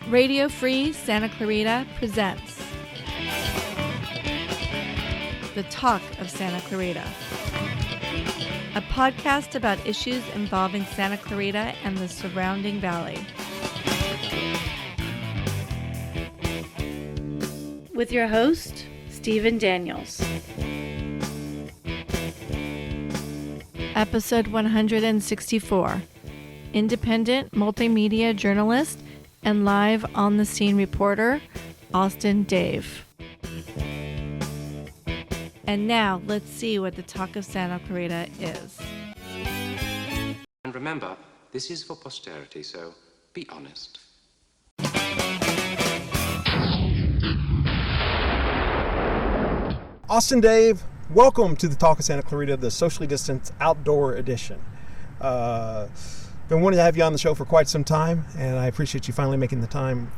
Radio Free Santa Clarita presents The Talk of Santa Clarita, a podcast about issues involving Santa Clarita and the surrounding valley. With your host, Stephen Daniels. Episode 164, independent multimedia journalist and live on-the-scene reporter, Austin Dave. And now, let's see what the Talk of Santa Clarita is. And remember, this is for posterity, so be honest. Austin Dave, welcome to the Talk of Santa Clarita, the socially distanced outdoor edition. Been wanting to have you on the show for quite some time, and I appreciate you finally making the time.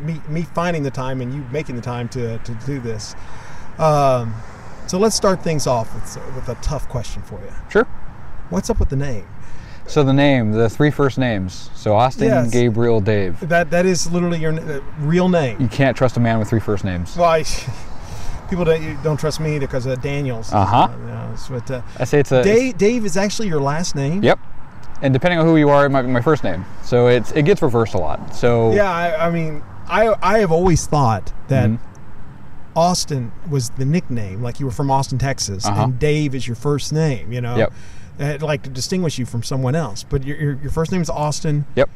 Me finding the time and you making the time to do this. So let's start things off with a tough question for you. Sure. What's up with the name? So the name, the three first names. So Austin, Yes. Gabriel, Dave. That is literally your real name. You can't trust a man with three first names. Well, people don't trust me because of Daniels. But I say it's a... Dave is actually your last name? Yep. And depending on who you are, it might be my first name. So it gets reversed a lot. So yeah, I have always thought that Austin was the nickname, like you were from Austin, Texas, and Dave is your first name. You know, like to distinguish you from someone else. But your first name is Austin. Yep.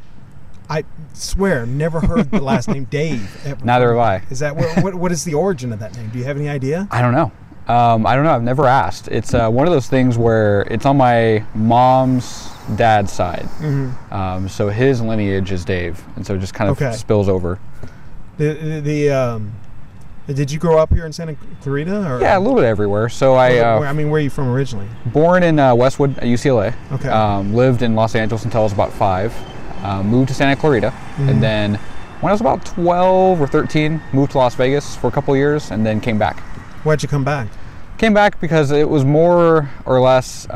I swear, never heard the last name Dave ever. Neither have I. Is that what is the origin of that name? Do you have any idea? I don't know. I don't know. I've never asked. It's one of those things where it's on my mom's dad's side. So his lineage is Dave, and so it just kind of spills over. Did you grow up here in Santa Clarita? Or? Yeah, a little bit everywhere. So where are you from originally? Born in Westwood at UCLA. Okay. Lived in Los Angeles until I was about 5. Moved to Santa Clarita, and then when I was about 12 or 13, moved to Las Vegas for a couple of years, and then came back. Why'd you come back? Came back because it was more or less,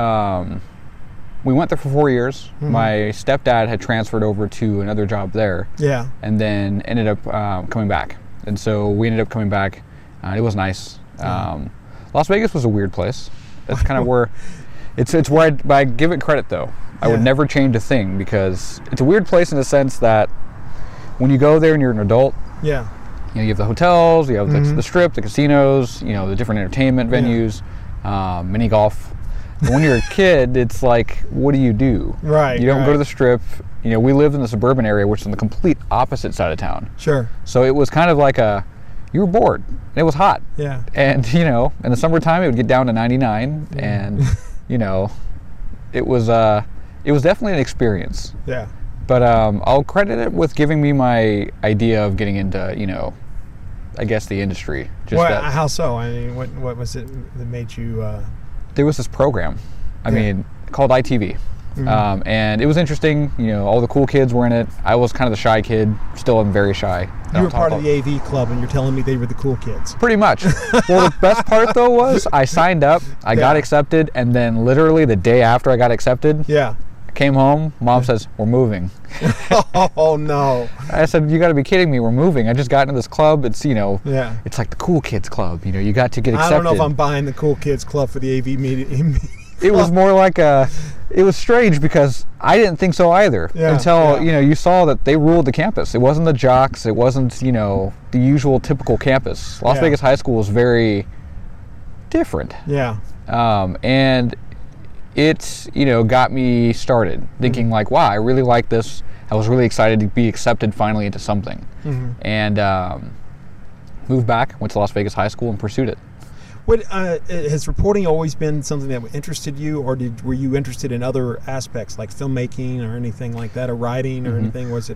we went there for 4 years. My stepdad had transferred over to another job there. Yeah. And then ended up coming back. And so we ended up coming back. It was nice. Las Vegas was a weird place. That's kind of where, it's where I give it credit though. I would never change a thing because it's a weird place in the sense that when you go there and you're an adult, you have the hotels, you have the strip, the casinos, the different entertainment venues, mini golf. But when you're a kid, it's like, what do? Right. You don't go to the strip. We lived in the suburban area, which is on the complete opposite side of town. Sure. So it was kind of like you were bored. It was hot. Yeah. And, in the summertime, it would get down to 99. And, it was definitely an experience. Yeah. But I'll credit it with giving me my idea of getting into, I guess the industry. How so? I mean, what was it that made you... There was this program, called ITV. And it was interesting. All the cool kids were in it. I was kind of the shy kid. Still am very shy. You were part of the AV club, and you're telling me they were the cool kids. Pretty much. Well, the best part, though, was I signed up, I got accepted, and then literally the day after I got accepted, I came home, Mom says, we're moving. Oh, no. I said, you got to be kidding me, we're moving. I just got into this club. It's, it's like the cool kids club. You got to get accepted. I don't know if I'm buying the cool kids club for the AV media. It was more like it was strange because I didn't think so either until, you saw that they ruled the campus. It wasn't the jocks. It wasn't, the usual typical campus. Las Vegas High School was very different. Yeah. And it, got me started thinking like, wow, I really like this. I was really excited to be accepted finally into something. And moved back, went to Las Vegas High School and pursued it. Has reporting always been something that interested you, or were you interested in other aspects like filmmaking or anything like that, or writing or anything? Was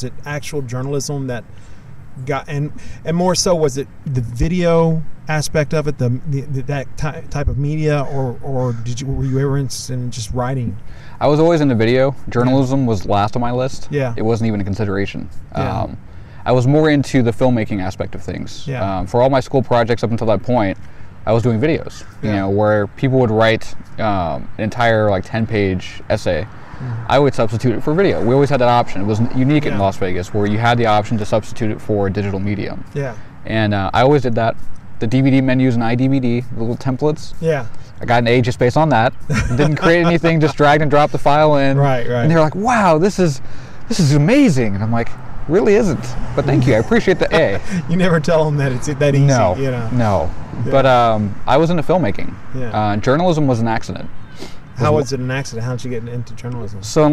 it actual journalism that got, and more so, was it the video aspect of it, that type of media, or were you ever interested in just writing? I was always into video. Journalism was last on my list. Yeah. It wasn't even a consideration. Yeah. I was more into the filmmaking aspect of things. Yeah. For all my school projects up until that point, I was doing videos, you know, where people would write an entire like 10-page essay. I would substitute it for video. We always had that option. It was unique in Las Vegas, where you had the option to substitute it for a digital medium. Yeah. And I always did that. The DVD menus and iDVD, the little templates. Yeah. I got an A just based on that. Didn't create anything, just dragged and dropped the file in. Right. And they're like, "Wow, this is amazing." And I'm like, "Really isn't." But thank you. I appreciate the A. You never tell them that it's that easy. No. You know? No. Yeah. But I was into filmmaking. Yeah. Journalism was an accident. How was it an accident? How did you get into journalism? So,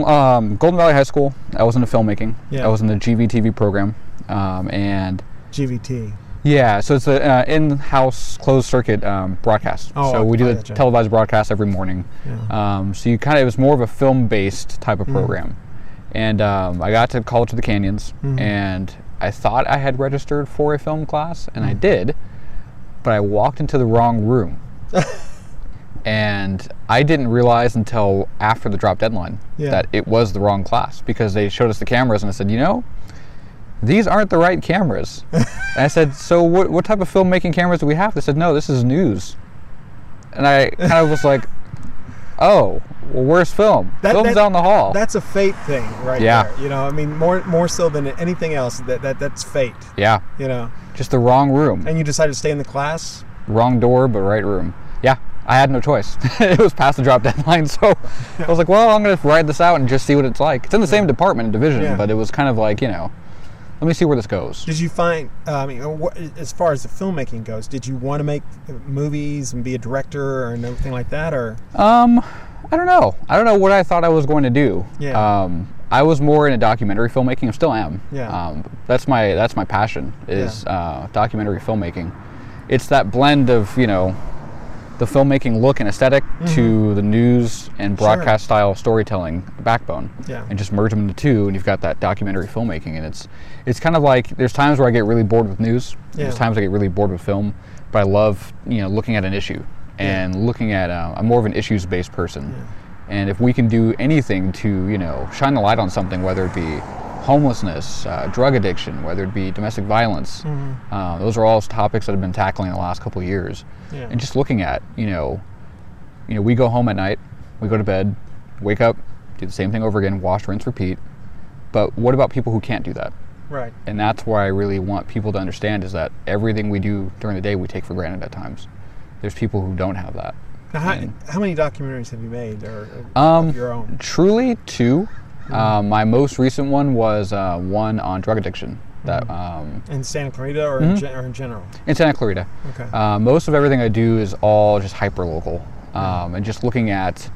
Golden Valley High School, I was into filmmaking. Yeah. I was in the SCVTV program, and GVT. Yeah, so it's an in-house closed circuit broadcast. Oh, so we do the televised broadcast every morning. Yeah. So it was more of a film-based type of program. And I got to College of the Canyons, and I thought I had registered for a film class, and I did, but I walked into the wrong room. And I didn't realize until after the drop deadline that it was the wrong class, because they showed us the cameras and I said, you know, these aren't the right cameras. And I said, so what type of filmmaking cameras do we have? They said, no, this is news. And I kind of was like, oh, well, where's film? Film's down the hall. That's a fate thing right there. You know, I mean, more so than anything else, that's fate. Yeah. You know. Just the wrong room. And you decided to stay in the class? Wrong door, but right room. Yeah. I had no choice. It was past the drop deadline, so I was like, well, I'm going to ride this out and just see what it's like. It's in the same department and division, but it was kind of like, you know, let me see where this goes. Did you find, as far as the filmmaking goes, did you want to make movies and be a director or anything like that, or? I don't know. I don't know what I thought I was going to do. Yeah. I was more into documentary filmmaking. I still am. Yeah. That's my passion is documentary filmmaking. It's that blend of, you know, the filmmaking look and aesthetic to the news and broadcast style storytelling backbone, and just merge them into two, and you've got that documentary filmmaking. And it's kind of like, there's times where I get really bored with news, there's times I get really bored with film, but I love, you know, looking at an issue and looking at I'm more of an issues based person, and if we can do anything to, you know, shine the light on something, whether it be homelessness, drug addiction, whether it be domestic violence, those are all topics that I've been tackling in the last couple of years. And just looking at, you know, we go home at night, we go to bed, wake up, do the same thing over again, wash, rinse, repeat. But what about people who can't do that? Right. And that's where I really want people to understand, is that everything we do during the day we take for granted at times. There's people who don't have that. Now, how many documentaries have you made, or of your own? Truly 2. My most recent one was one on drug addiction. That in Santa Clarita or in general? In Santa Clarita. Okay. Most of everything I do is all just hyper local, and just looking at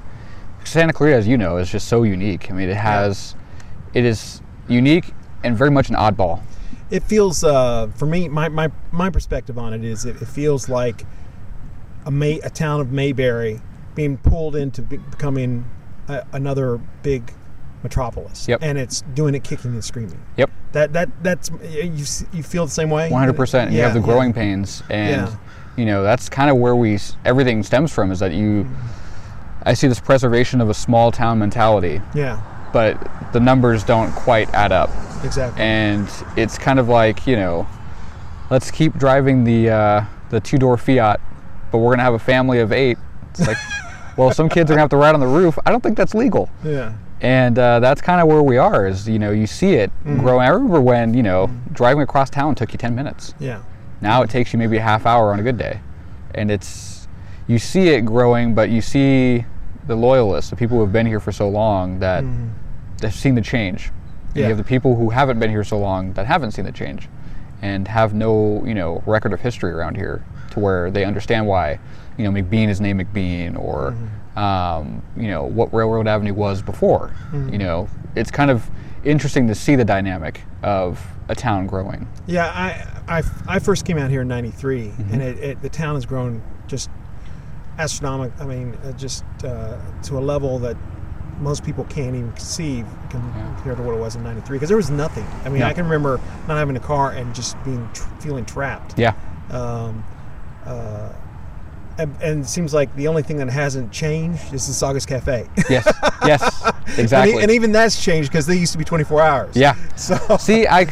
Santa Clarita, as you know, is just so unique. I mean, it is unique and very much an oddball. It feels for me, my perspective on it is it feels like a town of Mayberry being pulled into becoming another big metropolis. Yep. And it's doing it kicking and screaming. Yep. That's you feel the same way? 100%. You have the growing pains, and you know, that's kind of where everything stems from, is that I see this preservation of a small town mentality. Yeah. But the numbers don't quite add up. Exactly. And it's kind of like, you know, let's keep driving the 2-door Fiat, but we're going to have a family of 8. It's like, well, some kids are going to have to ride on the roof. I don't think that's legal. Yeah. And that's kind of where we are, is, you know, you see it grow. I remember when, you know, driving across town took you 10 minutes. Yeah. Now it takes you maybe a half hour on a good day. And you see it growing, but you see the loyalists, the people who have been here for so long that they've seen the change. And you have the people who haven't been here so long that haven't seen the change and have no, you know, record of history around here, to where they understand why, you know, McBean is named McBean, or you know, what Railroad Avenue was before. You know, it's kind of interesting to see the dynamic of a town growing. Yeah, I first came out here in '93, and the town has grown just astronomical. I mean, just to a level that most people can't even conceive compared to what it was in '93, because there was nothing. I mean, I can remember not having a car and just feeling trapped. Yeah. And it seems like the only thing that hasn't changed is the Saugus Cafe. Yes, exactly. And even that's changed, because they used to be 24 hours. Yeah. So see, I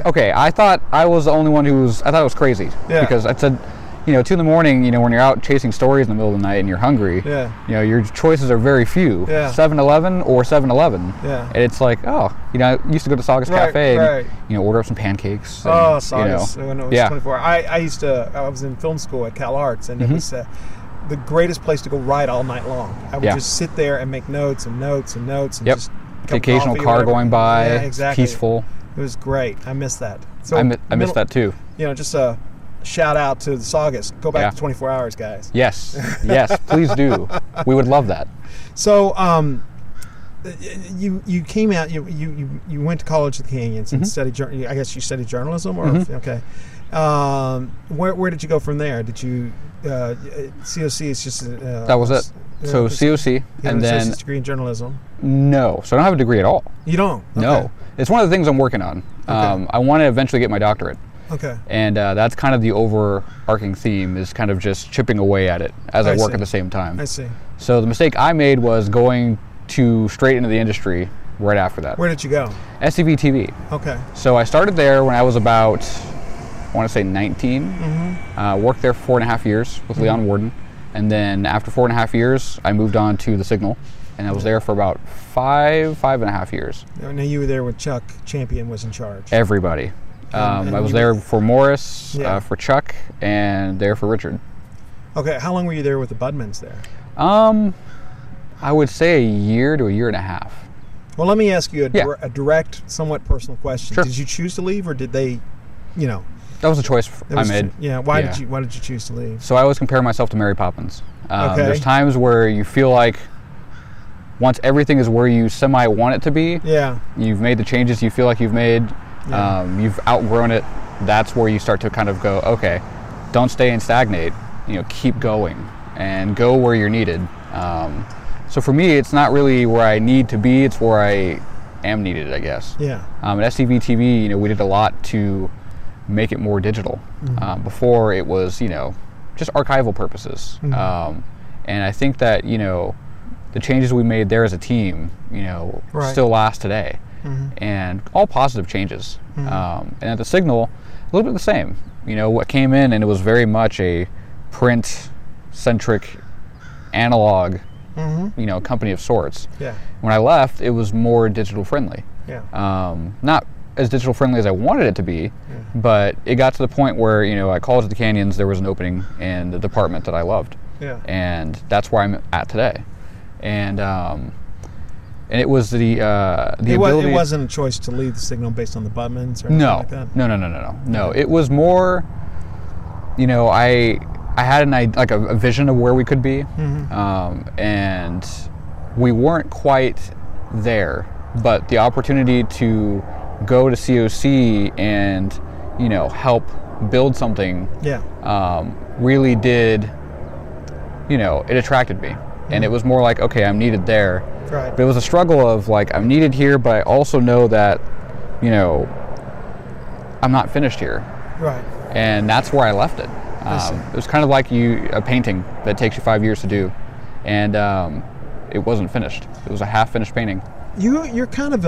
thought I was the only one I thought it was crazy. Yeah. Because I said, 2 in the morning, when you're out chasing stories in the middle of the night and you're hungry, your choices are very few. 7-Eleven or 7-Eleven. Yeah. And it's like, I used to go to Saugus Cafe and, order up some pancakes. And, Saugus. When it was 24. I was in film school at Cal Arts, and it was the greatest place to go write all night long. I would just sit there and make notes and notes and notes. And just the occasional car going by. Yeah, exactly. Peaceful. It was great. I miss that. So I miss that too. Just a shout out to the Saugus. Go back to 24 hours, guys. Yes, please do. We would love that. So, you came out. You went to college at the Canyons and studied. I guess you studied journalism, or okay. Where did you go from there? Did you COC? Is just that was it. So COC, and then associate's degree in journalism. No, so I don't have a degree at all. You don't? Okay. No, it's one of the things I'm working on. Okay. I want to eventually get my doctorate. Okay. And that's kind of the overarching theme, is kind of just chipping away at it as I work at the same time. I see. So the mistake I made was going straight into the industry right after that. Where did you go? SCVTV. Okay. So I started there when I was about, I want to say 19. Worked there for 4.5 years with Leon Warden. And then after 4.5 years, I moved on to the Signal. And I was there for about 5.5 years. Now you were there when Chuck Champion was in charge. Everybody. I was there for Morris, for Chuck, and there for Richard. Okay, how long were you there with the Budmans there? I would say a year to a year and a half. Well, let me ask you a direct, somewhat personal question. Sure. Did you choose to leave, or did they, That was a choice I made. Why did you choose to leave? So I always compare myself to Mary Poppins. Okay. There's times where you feel like once everything is where you semi want it to be, you've made the changes you feel like you've made, you've outgrown it, that's where you start to kind of go, okay, don't stay and stagnate, keep going and go where you're needed. So for me, it's not really where I need to be, it's where I am needed, I guess. Yeah. At SCVTV, we did a lot to make it more digital. Before it was, just archival purposes. And I think that, the changes we made there as a team, still last today. And all positive changes. And at the Signal, a little bit the same. What came in, and it was very much a print-centric analog, company of sorts. Yeah. When I left, it was more digital friendly. Yeah. Not as digital friendly as I wanted it to be, but it got to the point where, at College of the Canyons, there was an opening in the department that I loved. Yeah. And that's where I'm at today. And it was the ability. It wasn't a choice to leave the Signal based on the Budmans or anything like that? No. It was more, I had a vision of where we could be, and we weren't quite there. But the opportunity to go to COC and, help build something, really did, it attracted me. And it was more like, okay, I'm needed there. Right. But it was a struggle of I'm needed here, but I also know that, I'm not finished here. Right. And that's where I left it. It was kind of like a painting that takes you 5 years to do. And it wasn't finished. It was a half-finished painting. You're kind of,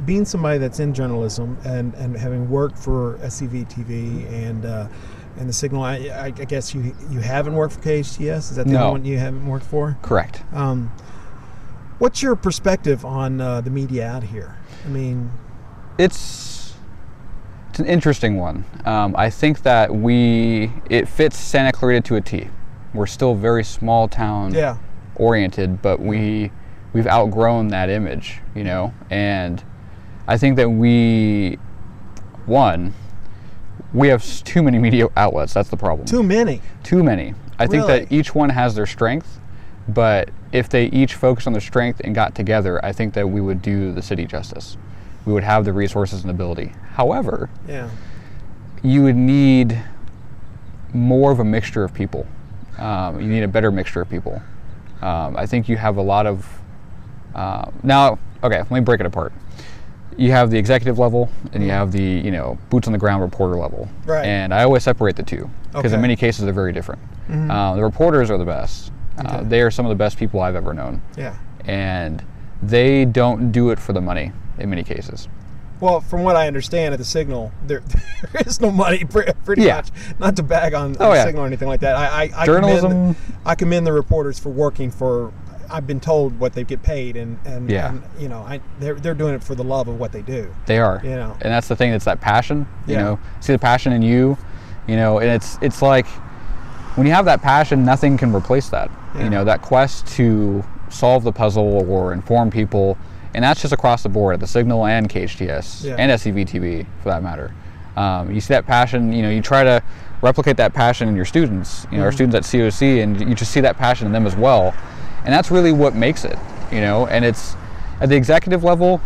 being somebody that's in journalism and having worked for SCVTV and the Signal, I guess you haven't worked for KHTS? Is that the only one you haven't worked for? Correct. What's your perspective on the media out here? It's an interesting one. I think that it fits Santa Clarita to a T. We're still very small town oriented, but we've outgrown that image, and I think that we have too many media outlets. That's the problem. Too many. I think that each one has their strength, but if they each focused on their strength and got together, I think that we would do the city justice. We would have the resources and ability. However, you would need more of a mixture of people. You need a better mixture of people. I think you have a lot of let me break it apart. You have the executive level, and you have the boots on the ground reporter level. Right. And I always separate the two because in many cases they're very different. The reporters are the best. They are some of the best people I've ever known. Yeah. And they don't do it for the money in many cases. Well, from what I understand at the Signal, there is no money pretty much. Not to bag on the Signal or anything like that. I Journalism. I commend the reporters for working for. I've been told what they get paid, and you know, they're doing it for the love of what they do. They are. You know, and that's the thing. It's that passion. You know, see the passion in you. You know, and it's like when you have that passion, nothing can replace that. Yeah. You know, that quest to solve the puzzle or inform people. And that's just across the board at the Signal and KHTS and SCVTV for that matter. You see that passion, you know, you try to replicate that passion in your students, you know, our students at COC, and you just see that passion in them as well. And that's really what makes it, you know, and it's at the executive level,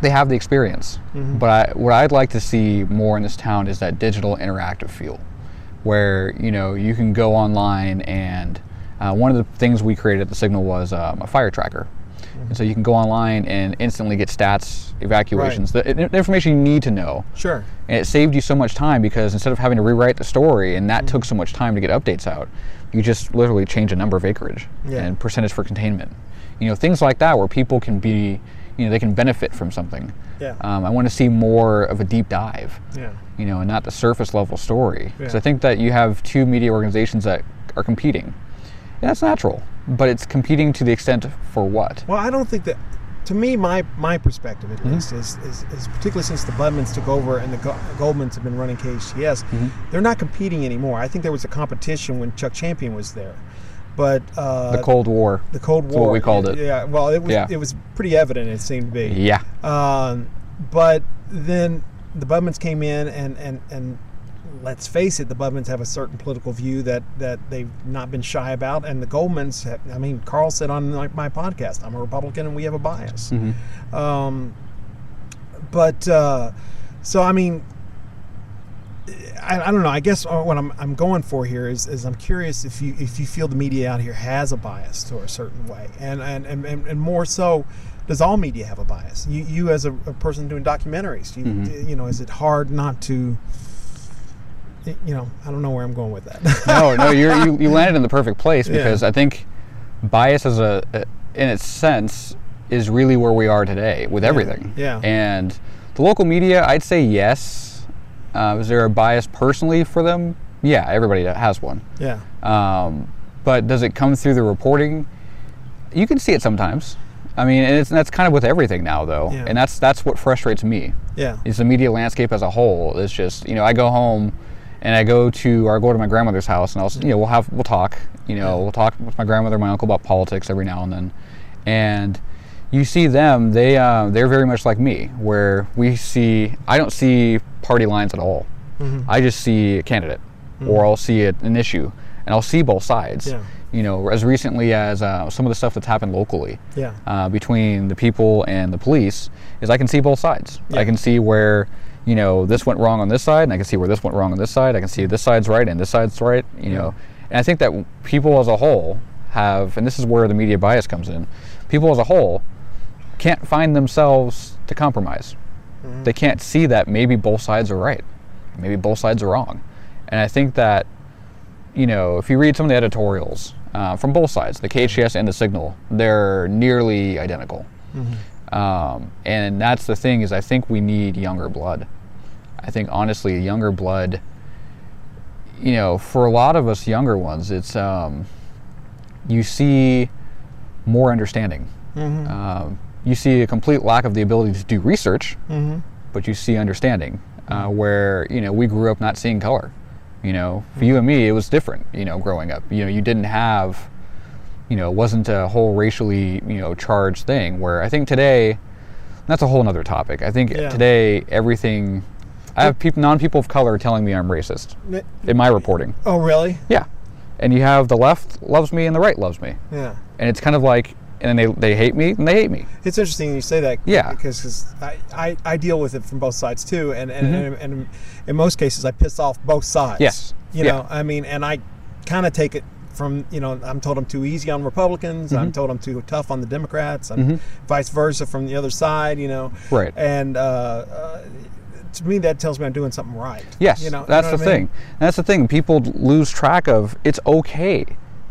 they have the experience. But what I'd like to see more in this town is that digital interactive feel where, you know, you can go online and one of the things we created at the Signal was a fire tracker. And so you can go online and instantly get stats, evacuations, the information you need to know. Sure. And it saved you so much time because instead of having to rewrite the story, and that took so much time to get updates out, you just literally change a number of acreage and percentage for containment. You know, things like that where people can be, you know, they can benefit from something. Yeah. I want to see more of a deep dive. Yeah. You know, and not the surface level story. Because I think that you have two media organizations that are competing. And that's natural. But it's competing to the extent for what? Well, I don't think that, to me, my perspective at least is particularly since the Budmans took over and the Goldmans have been running KHTS, they're not competing anymore. I think there was a competition when Chuck Champion was there, but the Cold War. The Cold War. That's what we called it. Yeah. Well, it was pretty evident. It seemed to be. Yeah. But then the Budmans came in and let's face it, the Budmans have a certain political view that they've not been shy about, and the Goldmans, I mean, Carl said on my podcast, I'm a Republican and we have a bias. So I mean, I don't know. I guess what I'm going for here is I'm curious if you feel the media out here has a bias to a certain way, and more so, does all media have a bias? You as a person doing documentaries, you know, is it hard not to? You know, I don't know where I'm going with that. No, you landed in the perfect place because I think bias as in its sense is really where we are today with everything. Yeah. And the local media, I'd say yes. Is there a bias personally for them? Yeah, everybody has one. Yeah. But does it come through the reporting? You can see it sometimes. I mean, and that's kind of with everything now, though. Yeah. And that's what frustrates me. Yeah. Is the media landscape as a whole. It's just, you know, I go home. And I go to my grandmother's house, and I'll, you know, we'll talk. You know, we'll talk with my grandmother and my uncle about politics every now and then. And you see them; they're very much like me, where I don't see party lines at all. I just see a candidate, or I'll see an issue, and I'll see both sides. Yeah. You know, as recently as some of the stuff that's happened locally, between the people and the police, is I can see both sides. I can see where, you know, this went wrong on this side, and I can see where this went wrong on this side. I can see this side's right and this side's right, you know. And I think that people as a whole have, and this is where the media bias comes in, people as a whole can't find themselves to compromise. They can't see that maybe both sides are right, maybe both sides are wrong. And I think that, you know, if you read some of the editorials from both sides, the KHTS and the Signal, they're nearly identical. And that's the thing, is I think we need younger blood. I think honestly, younger blood, you know, for a lot of us younger ones, it's you see more understanding. You see a complete lack of the ability to do research, but you see understanding, where, you know, we grew up not seeing color. You know, for you and me, it was different, you know, growing up. You know, you didn't have, you know, it wasn't a whole racially, you know, charged thing, where I think today, that's a whole nother topic. I think today, everything, I have non-people of color telling me I'm racist in my reporting. Oh, really? Yeah. And you have the left loves me and the right loves me. Yeah. And it's kind of like, and then they hate me and they hate me. It's interesting you say that. Yeah. Because I deal with it from both sides too, and in most cases I piss off both sides. Yes. You know, I mean, and I kind of take it from, you know, I'm told I'm too easy on Republicans, I'm told I'm too tough on the Democrats, and vice versa from the other side, you know. Right. And to me, that tells me I'm doing something right. Yes, you know, that's the thing. That's the thing. People lose track of, it's okay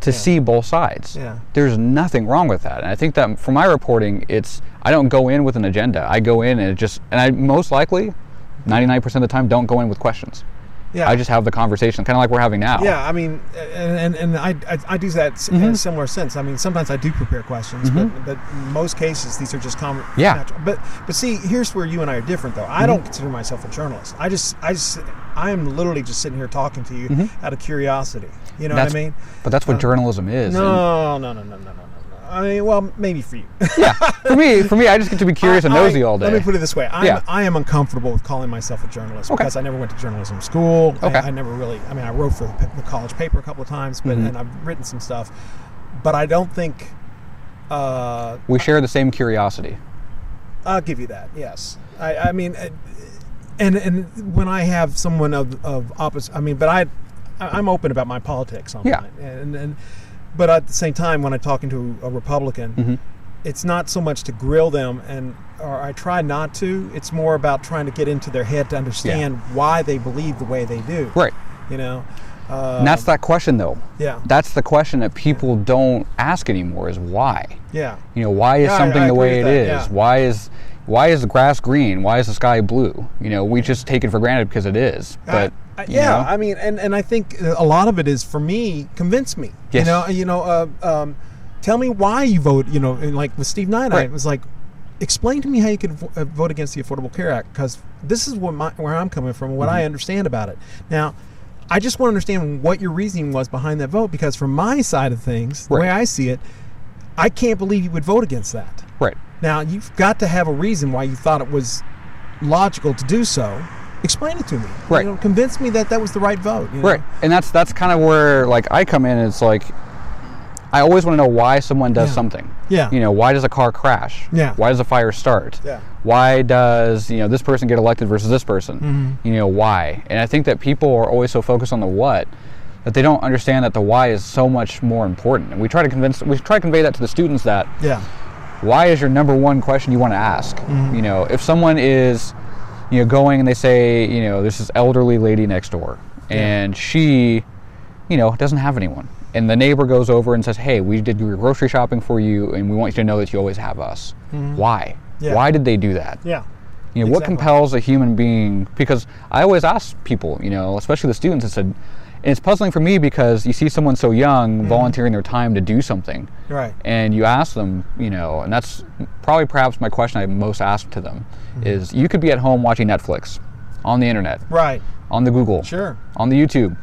to see both sides. Yeah. There's nothing wrong with that. And I think that for my reporting, I don't go in with an agenda. I go in and I most likely, 99% of the time, don't go in with questions. Yeah. I just have the conversation, kind of like we're having now. Yeah, I mean, and I do that in a similar sense. I mean, sometimes I do prepare questions, but in most cases, these are just natural. But see, here's where you and I are different, though. I don't consider myself a journalist. I am literally just sitting here talking to you out of curiosity. You know what I mean? But that's what journalism is. No. I mean, well, maybe for you. Yeah, for me, I just get to be curious and nosy all day. Let me put it this way: I am uncomfortable with calling myself a journalist because I never went to journalism school. Okay. I never really. I mean, I wrote for the college paper a couple of times, but and I've written some stuff, but I don't think we share the same curiosity. I'll give you that. Yes, I mean, and when I have someone of opposite, I mean, but I'm open about my politics online, and but at the same time, when I'm talking to a Republican, it's not so much to grill them, or I try not to. It's more about trying to get into their head to understand why they believe the way they do. Right. You know. And that's that question, though. Yeah. That's the question that people don't ask anymore: is why? Yeah. You know, why is something the way it is? Yeah. Why is the grass green? Why is the sky blue? You know, we just take it for granted because it is. But I mean, and I think a lot of it is, for me, convince me. Yes. Tell me why you vote. You know, and like with Steve Nye, it was like, explain to me how you could vote against the Affordable Care Act, because this is where I'm coming from and what I understand about it. Now, I just want to understand what your reasoning was behind that vote, because from my side of things, the way I see it, I can't believe you would vote against that. Right. Now, you've got to have a reason why you thought it was logical to do so. Explain it to me. Right. You know, convince me that was the right vote. You know? Right. And that's kind of where, like, I come in, and it's like, I always want to know why someone does something. Yeah. You know, why does a car crash? Yeah. Why does a fire start? Yeah. Why does, this person get elected versus this person? You know, why? And I think that people are always so focused on the what that they don't understand that the why is so much more important. And we try to convey that to the students, that why is your number one question you want to ask? You know, if someone is, going and they say, there's this elderly lady next door, and she, doesn't have anyone. And the neighbor goes over and says, hey, we did your grocery shopping for you, and we want you to know that you always have us. Why? Yeah. Why did they do that? Yeah. What compels a human being? Because I always ask people, especially the students, I said, and it's puzzling for me because you see someone so young volunteering their time to do something. Right. And you ask them, and that's probably perhaps my question I most ask to them is, you could be at home watching Netflix, on the internet. Right. On the Google. Sure. On the YouTube.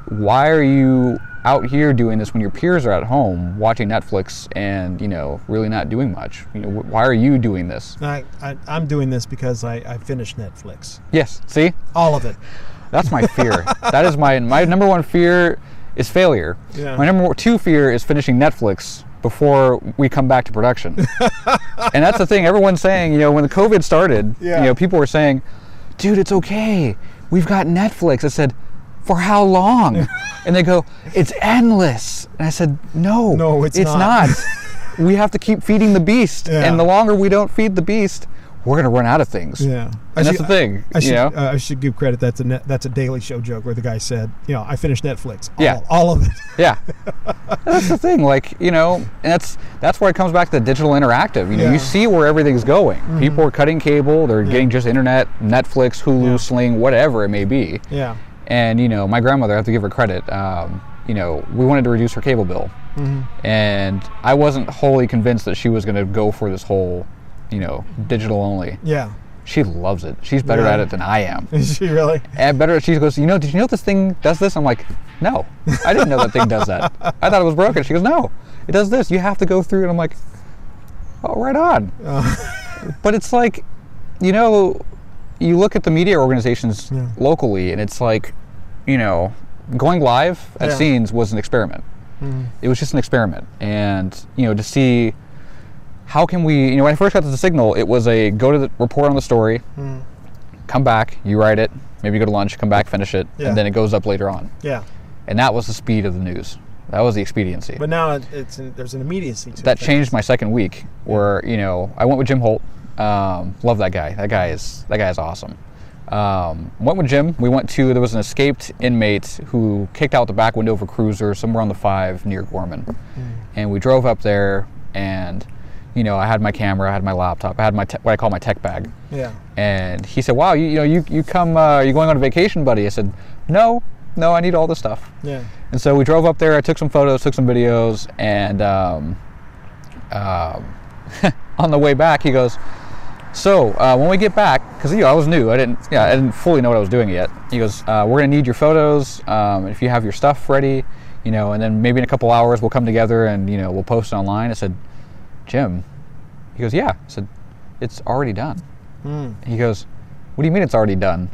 Why are you out here doing this when your peers are at home watching Netflix and, really not doing much? Why are you doing this? I'm doing this because I finished Netflix. Yes. See? All of it. That's my fear. That is my number one fear is failure. Yeah. My number two fear is finishing Netflix before we come back to production. And that's the thing. Everyone's saying, when the COVID started, people were saying, dude, it's okay. We've got Netflix. I said, for how long? And they go, it's endless. And I said, no, it's not. We have to keep feeding the beast. Yeah. And the longer we don't feed the beast, we're going to run out of things. Yeah. And that's the thing. I should give credit. That's a Daily Show joke where the guy said, I finished Netflix. All of it. Yeah. That's the thing. And that's where it comes back to the digital interactive. You see where everything's going. People are cutting cable. They're getting just internet, Netflix, Hulu, Sling, whatever it may be. Yeah. And, my grandmother, I have to give her credit, we wanted to reduce her cable bill. And I wasn't wholly convinced that she was going to go for this whole, digital only. Yeah. She loves it. She's better at it than I am. Is she really? And better. She goes, did you know this thing does this? I'm like, no, I didn't know that thing does that. I thought it was broken. She goes, no, it does this. You have to go through it. I'm like, oh, right on. But it's like, you look at the media organizations locally, and it's like, going live at scenes was an experiment. It was just an experiment. And, to see how can we, when I first got to the Signal, it was a go to the report on the story, come back, you write it, maybe go to lunch, come back, finish it, and then it goes up later on. Yeah. And that was the speed of the news. That was the expediency. But now there's an immediacy to it. That changed my second week, where, I went with Jim Holt. Love that guy. That guy is awesome. Went with Jim. There was an escaped inmate who kicked out the back window of a cruiser somewhere on the 5 near Gorman. And we drove up there, and, you know, I had my camera, I had my laptop, I had my what I call my tech bag. Yeah. And he said, wow, you come, you going on a vacation, buddy? I said, no, I need all this stuff. Yeah. And so we drove up there, I took some photos, took some videos, and on the way back, he goes, so when we get back, because I was new, I didn't fully know what I was doing yet. He goes, we're gonna need your photos. If you have your stuff ready, you know, and then maybe in a couple hours we'll come together and, you know, we'll post it online. I said, Jim. He goes, yeah. I said, it's already done. He goes, what do you mean it's already done?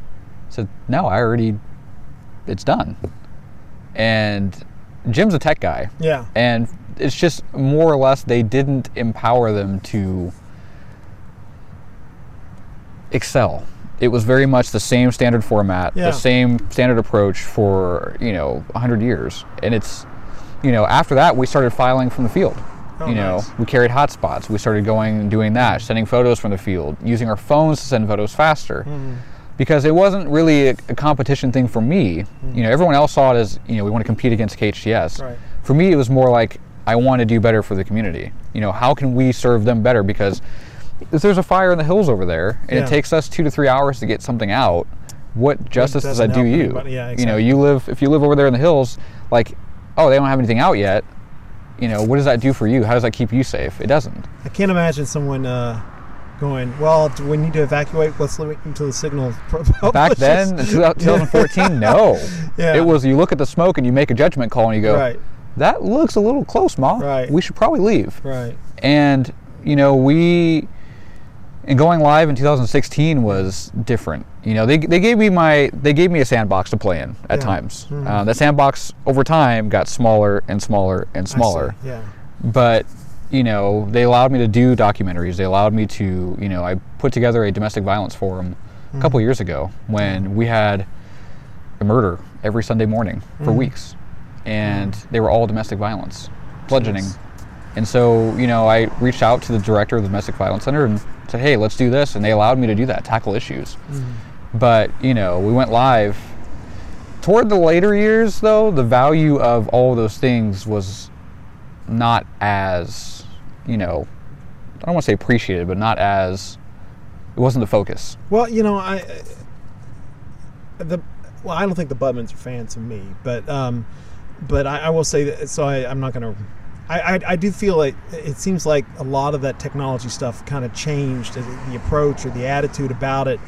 I said, no, it's done. And Jim's a tech guy. Yeah. And it's just more or less they didn't empower them to excel. It was very much the same standard format, the same standard approach for, you know, 100 years. And it's, you know, after that we started filing from the field. You know, nice. We carried hotspots. We started going and doing that, sending photos from the field, using our phones to send photos faster. Because it wasn't really a competition thing for me. You know, everyone else saw it as, you know, we want to compete against KHTS. Right. For me, it was more like, I want to do better for the community. You know, how can we serve them better? Because if there's a fire in the hills over there, and it takes us 2 to 3 hours to get something out, what justice does that do you? Yeah, exactly. You know, if you live over there in the hills, like, oh, they don't have anything out yet. You know, what does that do for you? How does that keep you safe? It doesn't. I can't imagine someone going, well, do we need to evacuate? Let's wait until the signal publishes. Back then, in 2014, no. Yeah. It was, you look at the smoke and you make a judgment call and you go, right. That looks a little close, Ma. Right. We should probably leave. Right. And, you know, and going live in 2016 was different. You know, they gave me a sandbox to play in at times. That sandbox over time got smaller and smaller and smaller. I see. Yeah. But, you know, they allowed me to do documentaries. They allowed me to, you know, I put together a domestic violence forum a couple years ago when we had a murder every Sunday morning for weeks. And they were all domestic violence, bludgeoning. Jeez. And so, you know, I reached out to the director of the Domestic Violence Center and said, hey, let's do this. And they allowed me to do that, tackle issues. But, you know, we went live. Toward the later years, though, the value of all of those things was not as, you know, I don't want to say appreciated, but not as, it wasn't the focus. Well, you know, I don't think the Budmans are fans of me, but I will say that, so I'm not going to, I do feel like it seems like a lot of that technology stuff kind of changed the approach or the attitude about it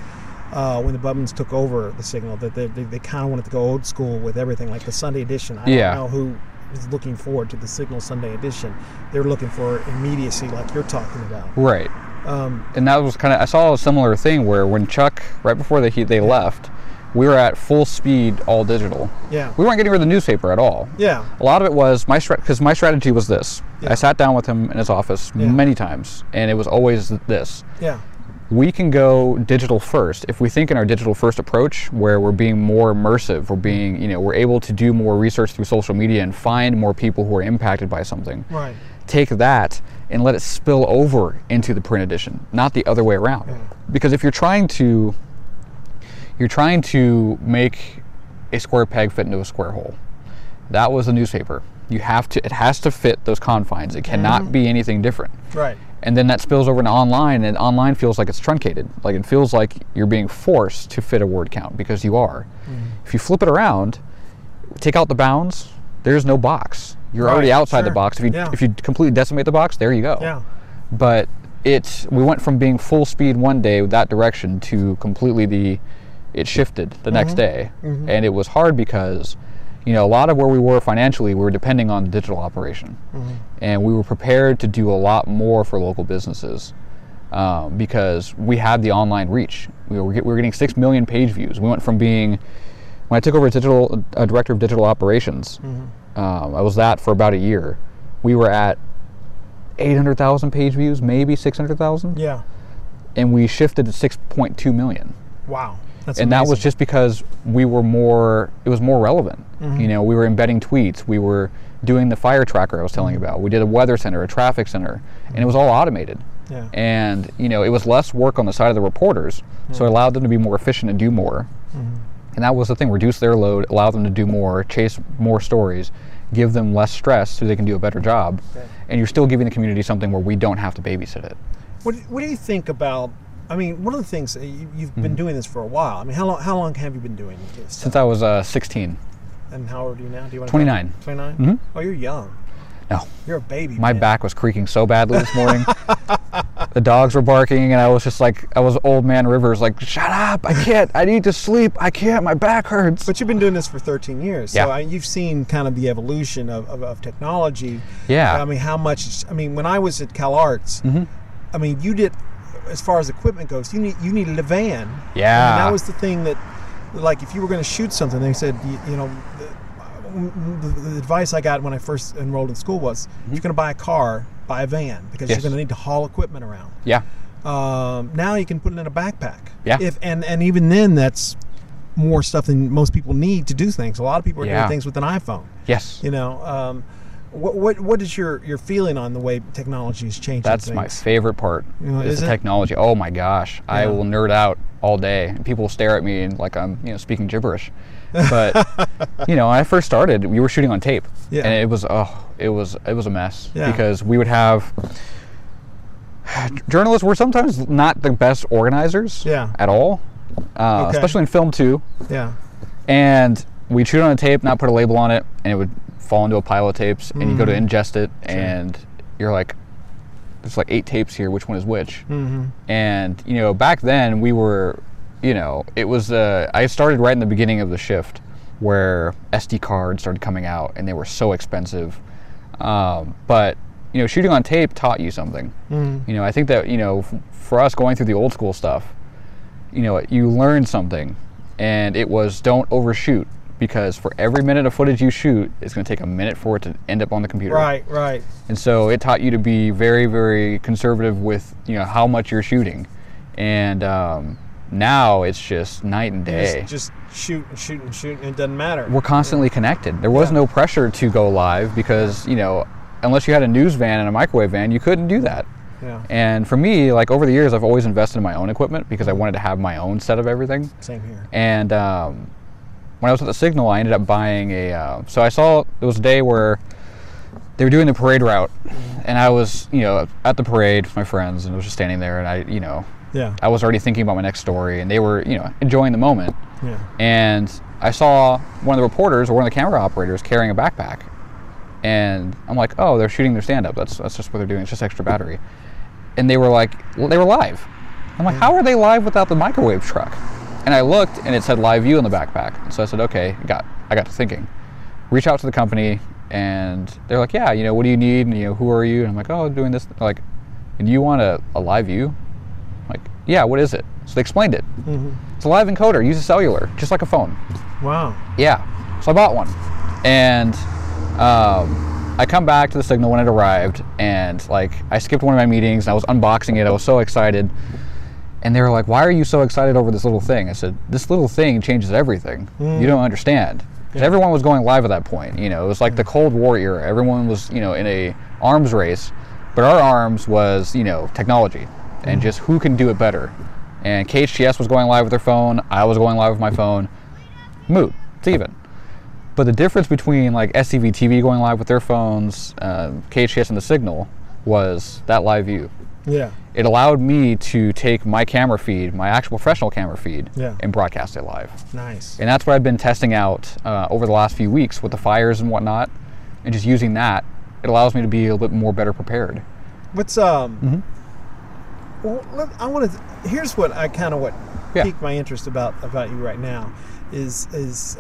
when the Budmans took over the Signal, that they kind of wanted to go old school with everything, like the Sunday edition. I don't know who is looking forward to the Signal Sunday edition. They're looking for immediacy like you're talking about. Right. And that was kind of, I saw a similar thing where when Chuck, right before they left, we were at full speed, all digital. Yeah. We weren't getting rid of the newspaper at all. Yeah. A lot of it was because my strategy was this. Yeah. I sat down with him in his office many times, and it was always this. Yeah. We can go digital first if we think in our digital first approach, where we're being more immersive, we're able to do more research through social media and find more people who are impacted by something. Right. Take that and let it spill over into the print edition, not the other way around. Yeah. Because if you're trying to make a square peg fit into a square hole. That was the newspaper. It has to fit those confines. It cannot be anything different. Right. And then that spills over into online, and online feels like it's truncated. Like it feels like you're being forced to fit a word count, because you are. If you flip it around, take out the bounds, there's no box. You're already outside the box. If you completely decimate the box, there you go. Yeah. But we went from being full speed one day with that direction to completely it shifted the next day. And it was hard because, you know, a lot of where we were financially, we were depending on digital operation. And we were prepared to do a lot more for local businesses because we had the online reach. We were getting 6 million page views. We went from being, when I took over director of digital operations, I was that for about a year. We were at 800,000 page views, maybe 600,000. Yeah. And we shifted to 6.2 million. Wow. That's amazing. That was just because it was more relevant. You know, we were embedding tweets. We were doing the fire tracker I was telling you about. We did a weather center, a traffic center, and it was all automated. Yeah. And, it was less work on the side of the reporters, so it allowed them to be more efficient and do more. And that was the thing, reduce their load, allow them to do more, chase more stories, give them less stress so they can do a better job. Okay. And you're still giving the community something where we don't have to babysit it. What do you think about, one of the things, you've been doing this for a while. How long have you been doing this? Since I was 16. And how old are you now? Do you want 29. 29? Mm-hmm. Oh, you're young. No. You're a baby. My back was creaking so badly this morning. The dogs were barking, and I was just like, I was old man Rivers, like, shut up, I can't, I need to sleep, I can't, my back hurts. But you've been doing this for 13 years, so you've seen kind of the evolution of technology. Yeah. How much, when I was at Cal Arts, you did, as far as equipment goes, you needed a van. Yeah. That was the thing that, like, if you were going to shoot something, they said, the advice I got when I first enrolled in school was, if you're going to buy a car, buy a van, because you're going to need to haul equipment around. Yeah. Now you can put it in a backpack. Yeah. And even then, that's more stuff than most people need to do things. A lot of people are doing things with an iPhone. Yes. What is your feeling on the way technology is changing? That's things? My favorite part. Is the technology. Oh my gosh, I will nerd out all day, and people will stare at me and like I'm speaking gibberish. But when I first started, we were shooting on tape, and it was a mess because we would have journalists were sometimes not the best organizers at all, especially in film too. Yeah, and we'd shoot on a tape, not put a label on it, and it would fall into a pile of tapes, and you go to ingest it, and you're like, there's like 8 tapes here, which one is which? And back then we were, it was I started right in the beginning of the shift where SD cards started coming out, and they were so expensive, but shooting on tape taught you something. I think that for us going through the old school stuff, you learned something, and it was don't overshoot, because for every minute of footage you shoot, it's going to take a minute for it to end up on the computer. Right. And so it taught you to be very, very conservative with how much you're shooting, and now it's just night and day. Just shoot and shoot and shoot, and it doesn't matter. We're constantly connected. There was no pressure to go live because unless you had a news van and a microwave van, you couldn't do that. Yeah. And for me, like over the years, I've always invested in my own equipment because I wanted to have my own set of everything. Same here. And when I was at the Signal, I ended up buying so I saw, there was a day where they were doing the parade route, and I was, at the parade with my friends, and I was just standing there, and I was already thinking about my next story, and they were, enjoying the moment. Yeah. And I saw one of the reporters or one of the camera operators carrying a backpack, and I'm like, oh, they're shooting their stand-up. That's just what they're doing. It's just extra battery. And they were like, they were live. I'm like, how are they live without the microwave truck? And I looked, and it said live view on the backpack. So I said, okay, I got to thinking. Reach out to the company, and they're like, yeah, what do you need? And who are you? And I'm like, oh, I'm doing this. They're like, and you want a live view? I'm like, yeah, what is it? So they explained it. It's a live encoder, uses cellular, just like a phone. Wow. Yeah. So I bought one, and I come back to the Signal when it arrived, and like I skipped one of my meetings, and I was unboxing it. I was so excited. And they were like, why are you so excited over this little thing? I said, this little thing changes everything. You don't understand. Because everyone was going live at that point. It was like the Cold War era. Everyone was, in a arms race. But our arms was, technology. And just who can do it better. And KHTS was going live with their phone. I was going live with my phone. Moot. It's even. But the difference between like SCVTV going live with their phones, KHTS and the Signal, was that live view. Yeah. It allowed me to take my camera feed, my actual professional camera feed, and broadcast it live. Nice. And that's what I've been testing out over the last few weeks with the fires and whatnot, and just using that, it allows me to be a little bit more better prepared. What's well, I want to. Here's what I kind of piqued my interest about you right now is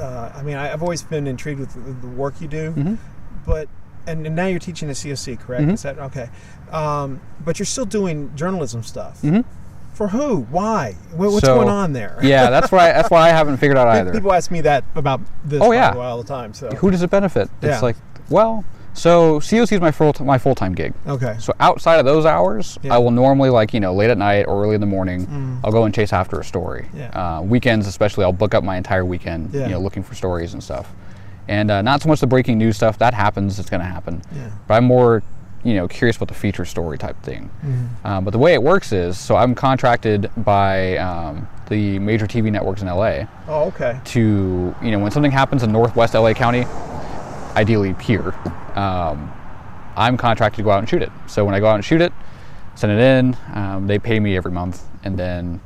I've always been intrigued with the work you do, but. And now you're teaching at CSC, correct? Is that okay? But you're still doing journalism stuff. For who? Why? What's going on there? Yeah, that's why I haven't figured out either. People ask me that about this all the time. So who does it benefit? It's like, well, so COC is my full-time gig. Okay. So outside of those hours, I will normally late at night or early in the morning, I'll go and chase after a story. Weekends especially, I'll book up my entire weekend, looking for stories and stuff. And not so much the breaking news stuff, that happens, it's going to happen. But I'm more curious about the feature story type thing. But the way it works is, so I'm contracted by the major TV networks in LA. Oh, okay. To, when something happens in Northwest LA County, ideally here, I'm contracted to go out and shoot it. So when I go out and shoot it, send it in, they pay me every month, and then,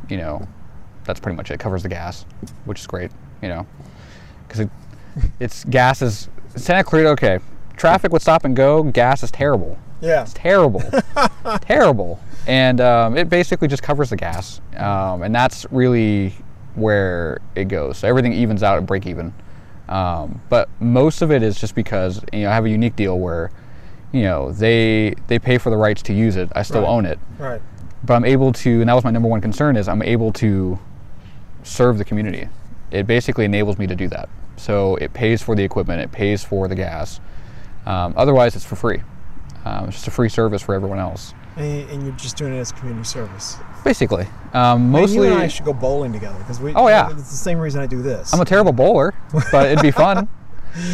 that's pretty much it. Covers the gas, which is great, because it's gas is, Santa Clarita, okay, traffic would stop and go, gas is terrible. Yeah. It's terrible. Terrible. And it basically just covers the gas. And that's really where it goes. So everything evens out at break even. But most of it is just because, I have a unique deal where, they pay for the rights to use it. I still own it. Right. But I'm able to, and that was my number one concern, is I'm able to serve the community. It basically enables me to do that. So it pays for the equipment, it pays for the gas. Otherwise, it's for free. It's just a free service for everyone else. And you're just doing it as community service. Basically, mostly. You and I should go bowling together because we. Oh yeah. It's the same reason I do this. I'm a terrible bowler, but it'd be fun.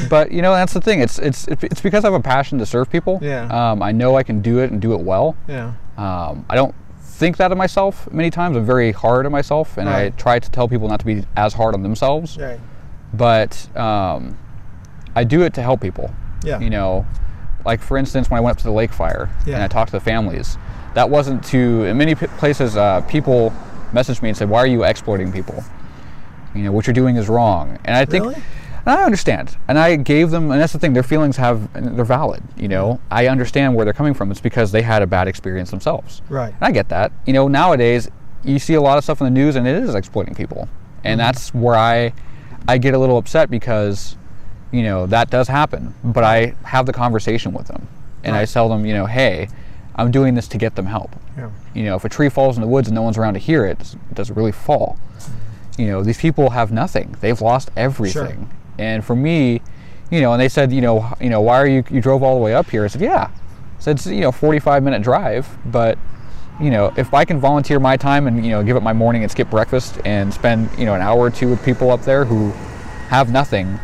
But that's the thing. It's because I have a passion to serve people. Yeah. I know I can do it and do it well. Yeah. I don't think that of myself many times. I'm very hard on myself, and I try to tell people not to be as hard on themselves. Right. But I do it to help people. Yeah. Like for instance, when I went up to the lake fire and I talked to the families, that wasn't to, in many places, people messaged me and said, why are you exploiting people? What you're doing is wrong. And I think, Really? and I understand. And I gave them, and that's the thing, their feelings they're valid, I understand where they're coming from. It's because they had a bad experience themselves. Right. And I get that. Nowadays, you see a lot of stuff in the news and it is exploiting people. And that's where I get a little upset because, that does happen. But I have the conversation with them. And I tell them, hey, I'm doing this to get them help. Yeah. If a tree falls in the woods and no one's around to hear it, does it really fall? These people have nothing. They've lost everything. Sure. And for me, and they said, why are you drove all the way up here? I said, yeah. I said, it's 45-minute drive, but if I can volunteer my time and give up my morning and skip breakfast and spend an hour or two with people up there who have nothing,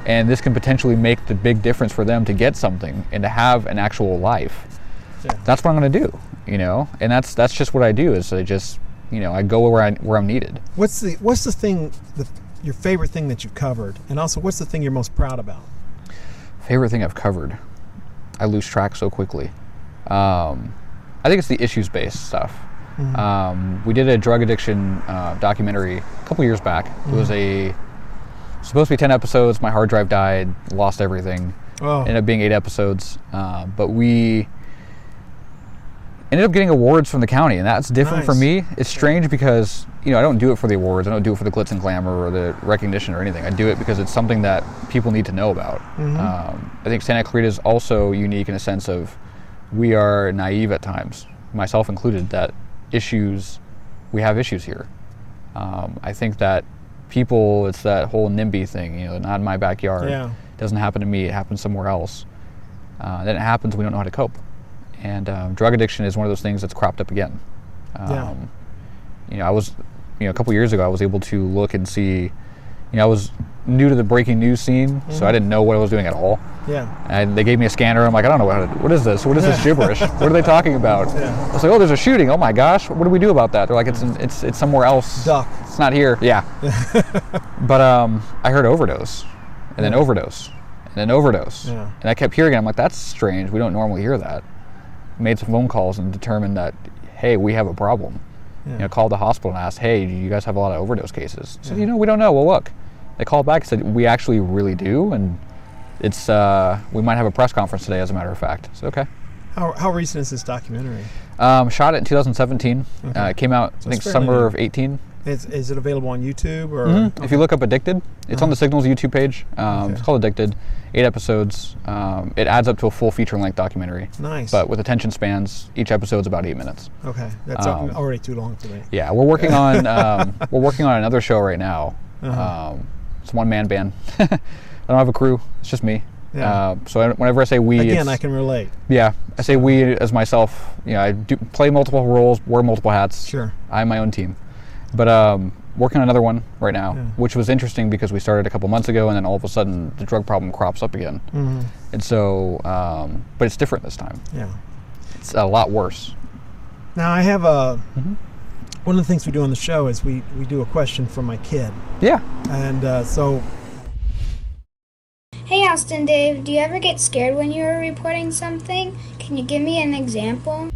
and this can potentially make the big difference for them to get something and to have an actual life. Yeah. That's what I'm going to do, and that's just what I do. Is I just I go where I'm needed. What's the thing, your favorite thing that you've covered, and also what's the thing you're most proud about? Favorite thing I've covered, I lose track so quickly. I think it's the issues-based stuff. Mm-hmm. We did a drug addiction documentary a couple years back. It was supposed to be 10 episodes. My hard drive died, lost everything. Ended up being 8 episodes. But we ended up getting awards from the county, and that's different for me. It's strange because, I don't do it for the awards. I don't do it for the glitz and glamour or the recognition or anything. I do it because it's something that people need to know about. Mm-hmm. I think Santa Clarita is also unique in a sense of we are naive at times, myself included, that we have issues here. I think that people, it's that whole NIMBY thing, not in my backyard. Yeah. It doesn't happen to me, it happens somewhere else. Then it happens, we don't know how to cope. And drug addiction is one of those things that's cropped up again. I was, a couple years ago, I was able to look and see, I was new to the breaking news scene, so I didn't know what I was doing at all. Yeah. And they gave me a scanner. I'm like, I don't know what is this? What is this gibberish? What are they talking about? Yeah. I was like, oh, there's a shooting. Oh my gosh, what do we do about that? They're like, it's somewhere else. Duck. It's not here. Yeah. But I heard overdose, and then overdose, and then overdose, and I kept hearing it. I'm like, that's strange. We don't normally hear that. Made some phone calls and determined that, hey, we have a problem. Yeah. Called the hospital and asked, hey, do you guys have a lot of overdose cases? I said, we don't know. Well, look. They called back and said, we actually really do, and it's we might have a press conference today, as a matter of fact. So, okay. How recent is this documentary? Shot it in 2017. Okay. It came out, I think, summer of 18. Is it available on YouTube? Or Okay. If you look up Addicted, it's on the Signals YouTube page. It's called Addicted. 8 episodes. It adds up to a full feature-length documentary. Nice. But with attention spans, each episode's about 8 minutes. Okay, that's already too long for me. Yeah, we're working on another show right now. It's a one-man band. I don't have a crew. It's just me. Yeah. So whenever I say we, again, I can relate. Yeah, I say we as myself. I do play multiple roles, wear multiple hats. Sure. I'm my own team. But working on another one right now, which was interesting because we started a couple months ago, and then all of a sudden the drug problem crops up again. And so, but it's different this time. Yeah, it's a lot worse. Now I have one of the things we do on the show is we do a question from my kid. Yeah. And so. Hey Austin, Dave, do you ever get scared when you're reporting something? Can you give me an example?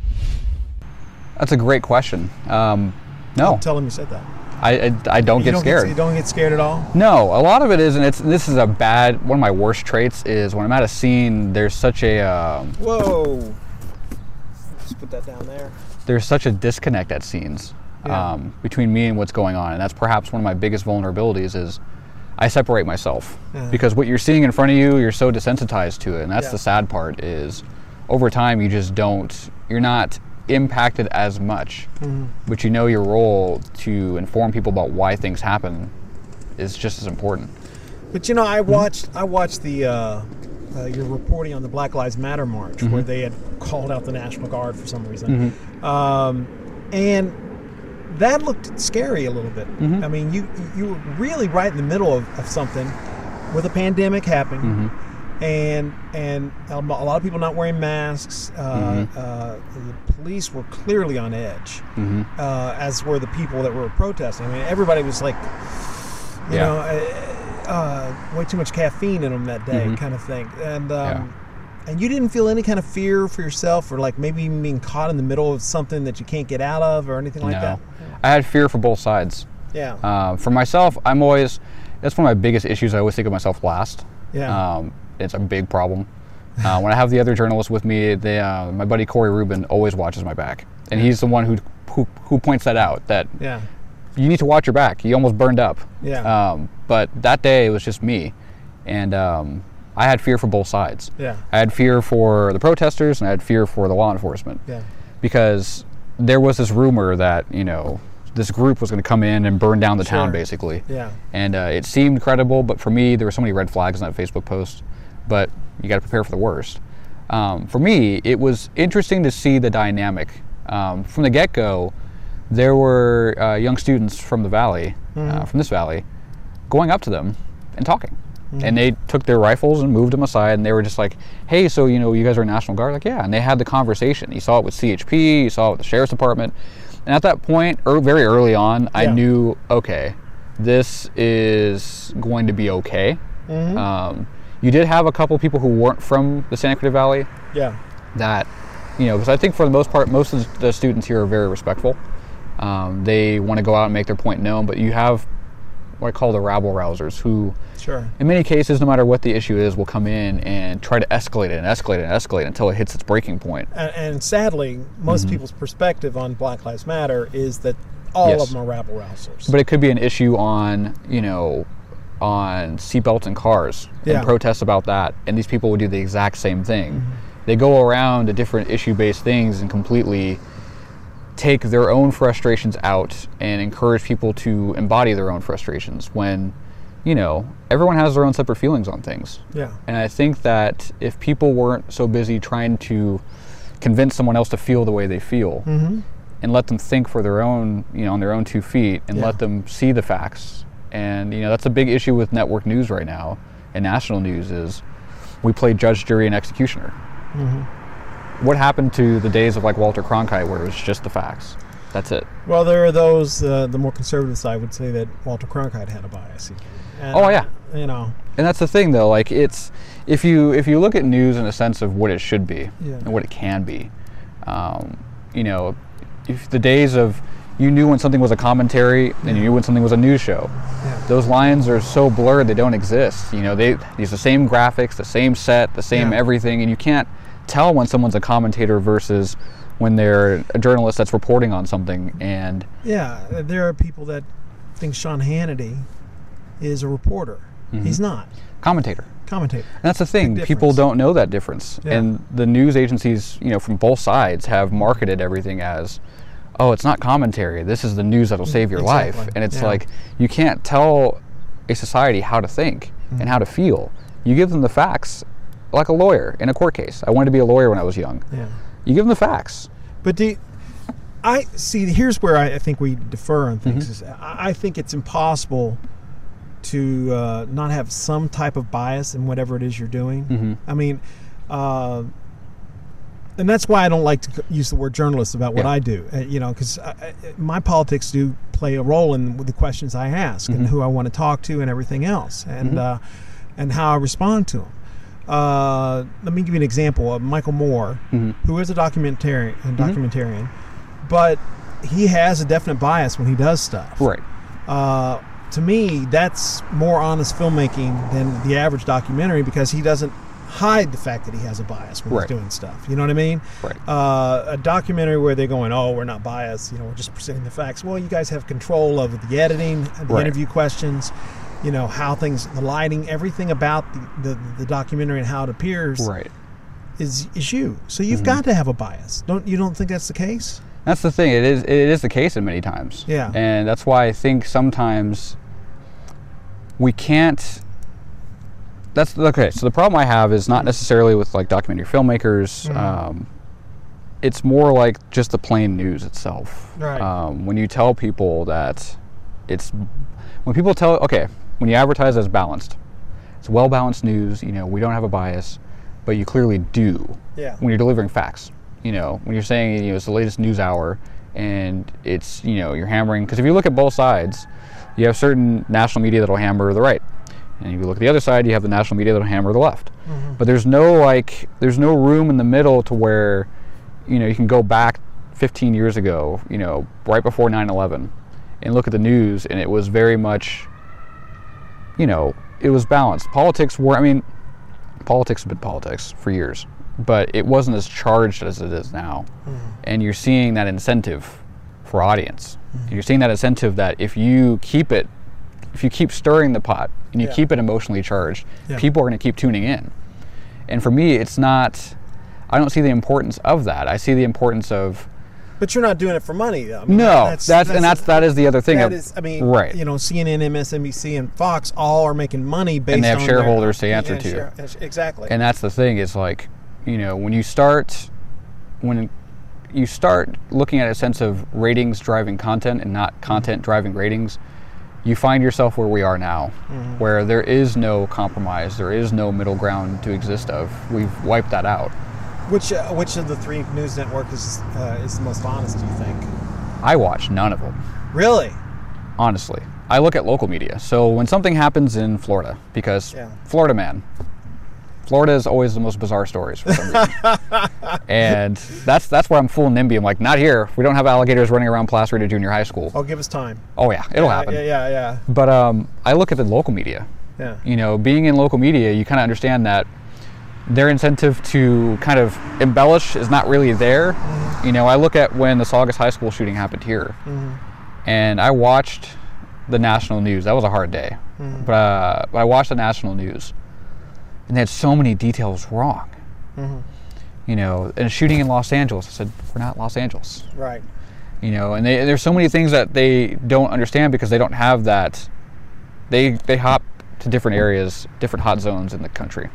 That's a great question. No. I'll tell him you said that. I don't get scared. You don't get scared at all? No, a lot of it is, and this is one of my worst traits is when I'm at a scene, there's such a... Whoa. Just put that down there. There's such a disconnect at scenes between me and what's going on, and that's perhaps one of my biggest vulnerabilities is I separate myself because what you're seeing in front of you, you're so desensitized to it, and that's the sad part is over time you're not impacted as much, but you know your role to inform people about why things happen is just as important. But you know, I watched the your reporting on the Black Lives Matter march where they had called out the National Guard for some reason, and that looked scary a little bit. I mean, you were really right in the middle of something with a pandemic happening. And a lot of people not wearing masks. The police were clearly on edge, as were the people that were protesting. I mean, everybody was like, you know, way too much caffeine in them that day, kind of thing. And you didn't feel any kind of fear for yourself, or like maybe even being caught in the middle of something that you can't get out of, or anything like that. I had fear for both sides. Yeah. For myself, that's one of my biggest issues. I always think of myself last. Yeah. It's a big problem. When I have the other journalists with me, my buddy Corey Rubin always watches my back, and he's the one who points that out. That you need to watch your back. You almost burned up. Yeah. But that day it was just me, and I had fear for both sides. Yeah. I had fear for the protesters, and I had fear for the law enforcement. Yeah. Because there was this rumor that this group was going to come in and burn down the town, basically. Yeah. And it seemed credible, but for me, there were so many red flags in that Facebook post. But you got to prepare for the worst. For me, it was interesting to see the dynamic. From the get-go, there were young students from the valley, from this valley, going up to them and talking. And they took their rifles and moved them aside, and they were just like, hey, so, you guys are National Guard? Like, yeah. And they had the conversation. You saw it with CHP, you saw it with the Sheriff's Department. And at that point, very early on, I knew, okay, this is going to be okay. You did have a couple people who weren't from the Santa Clarita Valley. Yeah. That, because I think for the most part, most of the students here are very respectful. They want to go out and make their point known, but you have what I call the rabble rousers who, in many cases, no matter what the issue is, will come in and try to escalate it and escalate it and escalate until it hits its breaking point. And sadly, most people's perspective on Black Lives Matter is that all of them are rabble rousers. But it could be an issue on, on seatbelts in cars and protests about that, and these people would do the exact same thing. They go around to different issue-based things and completely take their own frustrations out and encourage people to embody their own frustrations when, everyone has their own separate feelings on things. Yeah. And I think that if people weren't so busy trying to convince someone else to feel the way they feel and let them think for their own, on their own 2 feet and let them see the facts. And, that's a big issue with network news right now and national news is we play judge, jury, and executioner. What happened to the days of like Walter Cronkite where it was just the facts? That's it. Well, there are those, the more conservative side would say that Walter Cronkite had a bias. And, And that's the thing though, like it's, if you look at news in a sense of what it should be and what it can be, if the days of, you knew when something was a commentary and you knew when something was a news show. Those lines are so blurred they don't exist. They use the same graphics, the same set, the same everything, and you can't tell when someone's a commentator versus when they're a journalist that's reporting on something. And there are people that think Sean Hannity is a reporter. He's not. Commentator. And that's the thing. People don't know that difference. And the news agencies, from both sides have marketed everything as, oh, it's not commentary. This is the news that'll save your life. And it's like, you can't tell a society how to think and how to feel. You give them the facts, like a lawyer in a court case. I wanted to be a lawyer when I was young. You give them the facts. But I see. Here's where I think we defer on things. Is I think it's impossible to not have some type of bias in whatever it is you're doing. I mean, and that's why I don't like to use the word journalist about what I do. Because my politics do play a role in the questions I ask and who I want to talk to and everything else, and how I respond to them. Let me give you an example of Michael Moore, who is a documentarian, but he has a definite bias when he does stuff. Right. To me, that's more honest filmmaking than the average documentary, because he doesn't hide the fact that he has a bias when he's doing stuff. You know what I mean? Right. A documentary where they're going, oh, we're not biased, we're just presenting the facts. Well, you guys have control of the editing, the interview questions, how things, the lighting, everything about the documentary and how it appears is you. So you've got to have a bias. You don't think that's the case? That's the thing. It is the case in many times. Yeah. And that's why I think sometimes we can't. Okay. So the problem I have is not necessarily with like documentary filmmakers. It's more like just the plain news itself. Right. When you tell people that when you advertise as balanced, it's well balanced news. We don't have a bias, but you clearly do. Yeah. When you're delivering facts. When you're saying it's the latest news hour, and it's you're hammering, because if you look at both sides, you have certain national media that'll hammer the right, and if you look at the other side, you have the national media that'll hammer the left. But there's no room in the middle to where you can go back 15 years ago, right before 9/11, and look at the news, and it was very much it was balanced. Politics have been politics for years, but it wasn't as charged as it is now. And you're seeing that incentive for audience. You're seeing that incentive that if you keep stirring the pot and you keep it emotionally charged, people are going to keep tuning in. And for me, I don't see the importance of that. I see the importance of. But you're not doing it for money, though. That is the other thing. That is, CNN, MSNBC, and Fox all are making money based on. And they have shareholders to answer to. Exactly. And that's the thing. It's like, when you start looking at a sense of ratings driving content and not content driving ratings, you find yourself where we are now, where there is no compromise, there is no middle ground to exist of. We've wiped that out. Which of the three news networks is the most honest, do you think? I watch none of them. Really? Honestly. I look at local media. So when something happens in Florida, because Florida man, Florida is always the most bizarre stories for some reason. And that's where I'm full NIMBY. I'm like, not here. We don't have alligators running around Placerita Junior High School. Oh, give us time. Oh yeah, it'll happen. Yeah. But I look at the local media. Yeah. Being in local media, you kind of understand that their incentive to kind of embellish is not really there. I look at when the Saugus High School shooting happened here, and I watched the national news. That was a hard day, but I watched the national news, and they had so many details wrong. And a shooting in Los Angeles. I said, we're not Los Angeles. Right. And there's so many things that they don't understand because they don't have that. They hop to different areas, different hot zones in the country.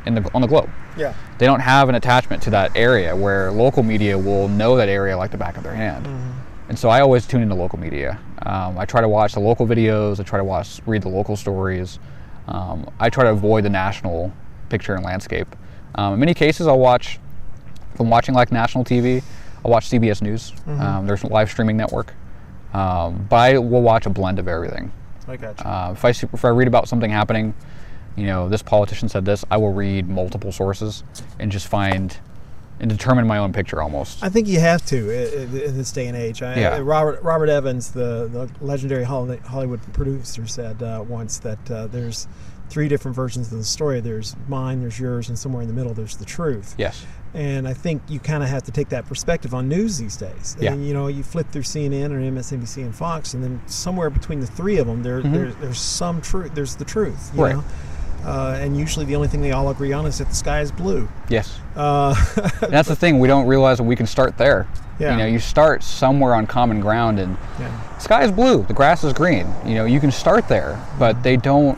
On the globe. Yeah. They don't have an attachment to that area where local media will know that area like the back of their hand. And so I always tune into local media. I try to watch the local videos. I try to read the local stories. I try to avoid the national picture and landscape. In many cases, if I'm watching like national TV, I'll watch CBS News. There's a live streaming network. But I will watch a blend of everything. I got you. If I read about something happening, this politician said this, I will read multiple sources and just find and determine my own picture almost. I think you have to in this day and age. Robert Evans, the legendary Hollywood producer, said once that there's three different versions of the story. There's mine, there's yours, and somewhere in the middle there's the truth. Yes. And I think you kind of have to take that perspective on news these days. Yeah. And, you flip through CNN or MSNBC and Fox, and then somewhere between the three of them, there's some truth. There's the truth. You know? And usually the only thing they all agree on is that the sky is blue. Yes. That's the thing. We don't realize that we can start there. Yeah. You start somewhere on common ground, and the sky is blue, the grass is green. You can start there, but they don't.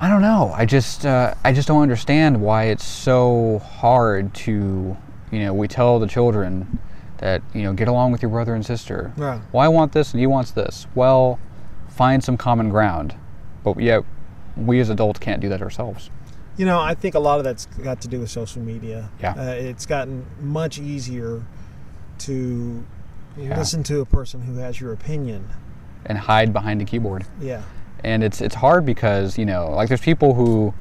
I don't know. I just don't understand why it's so hard to. We tell the children that, get along with your brother and sister. Right. Well, I want this and he wants this. Well, find some common ground. But yet, we as adults can't do that ourselves. I think a lot of that's got to do with social media. Yeah. It's gotten much easier to listen to a person who has your opinion. And hide behind a keyboard. Yeah. And it's hard because, there's people who,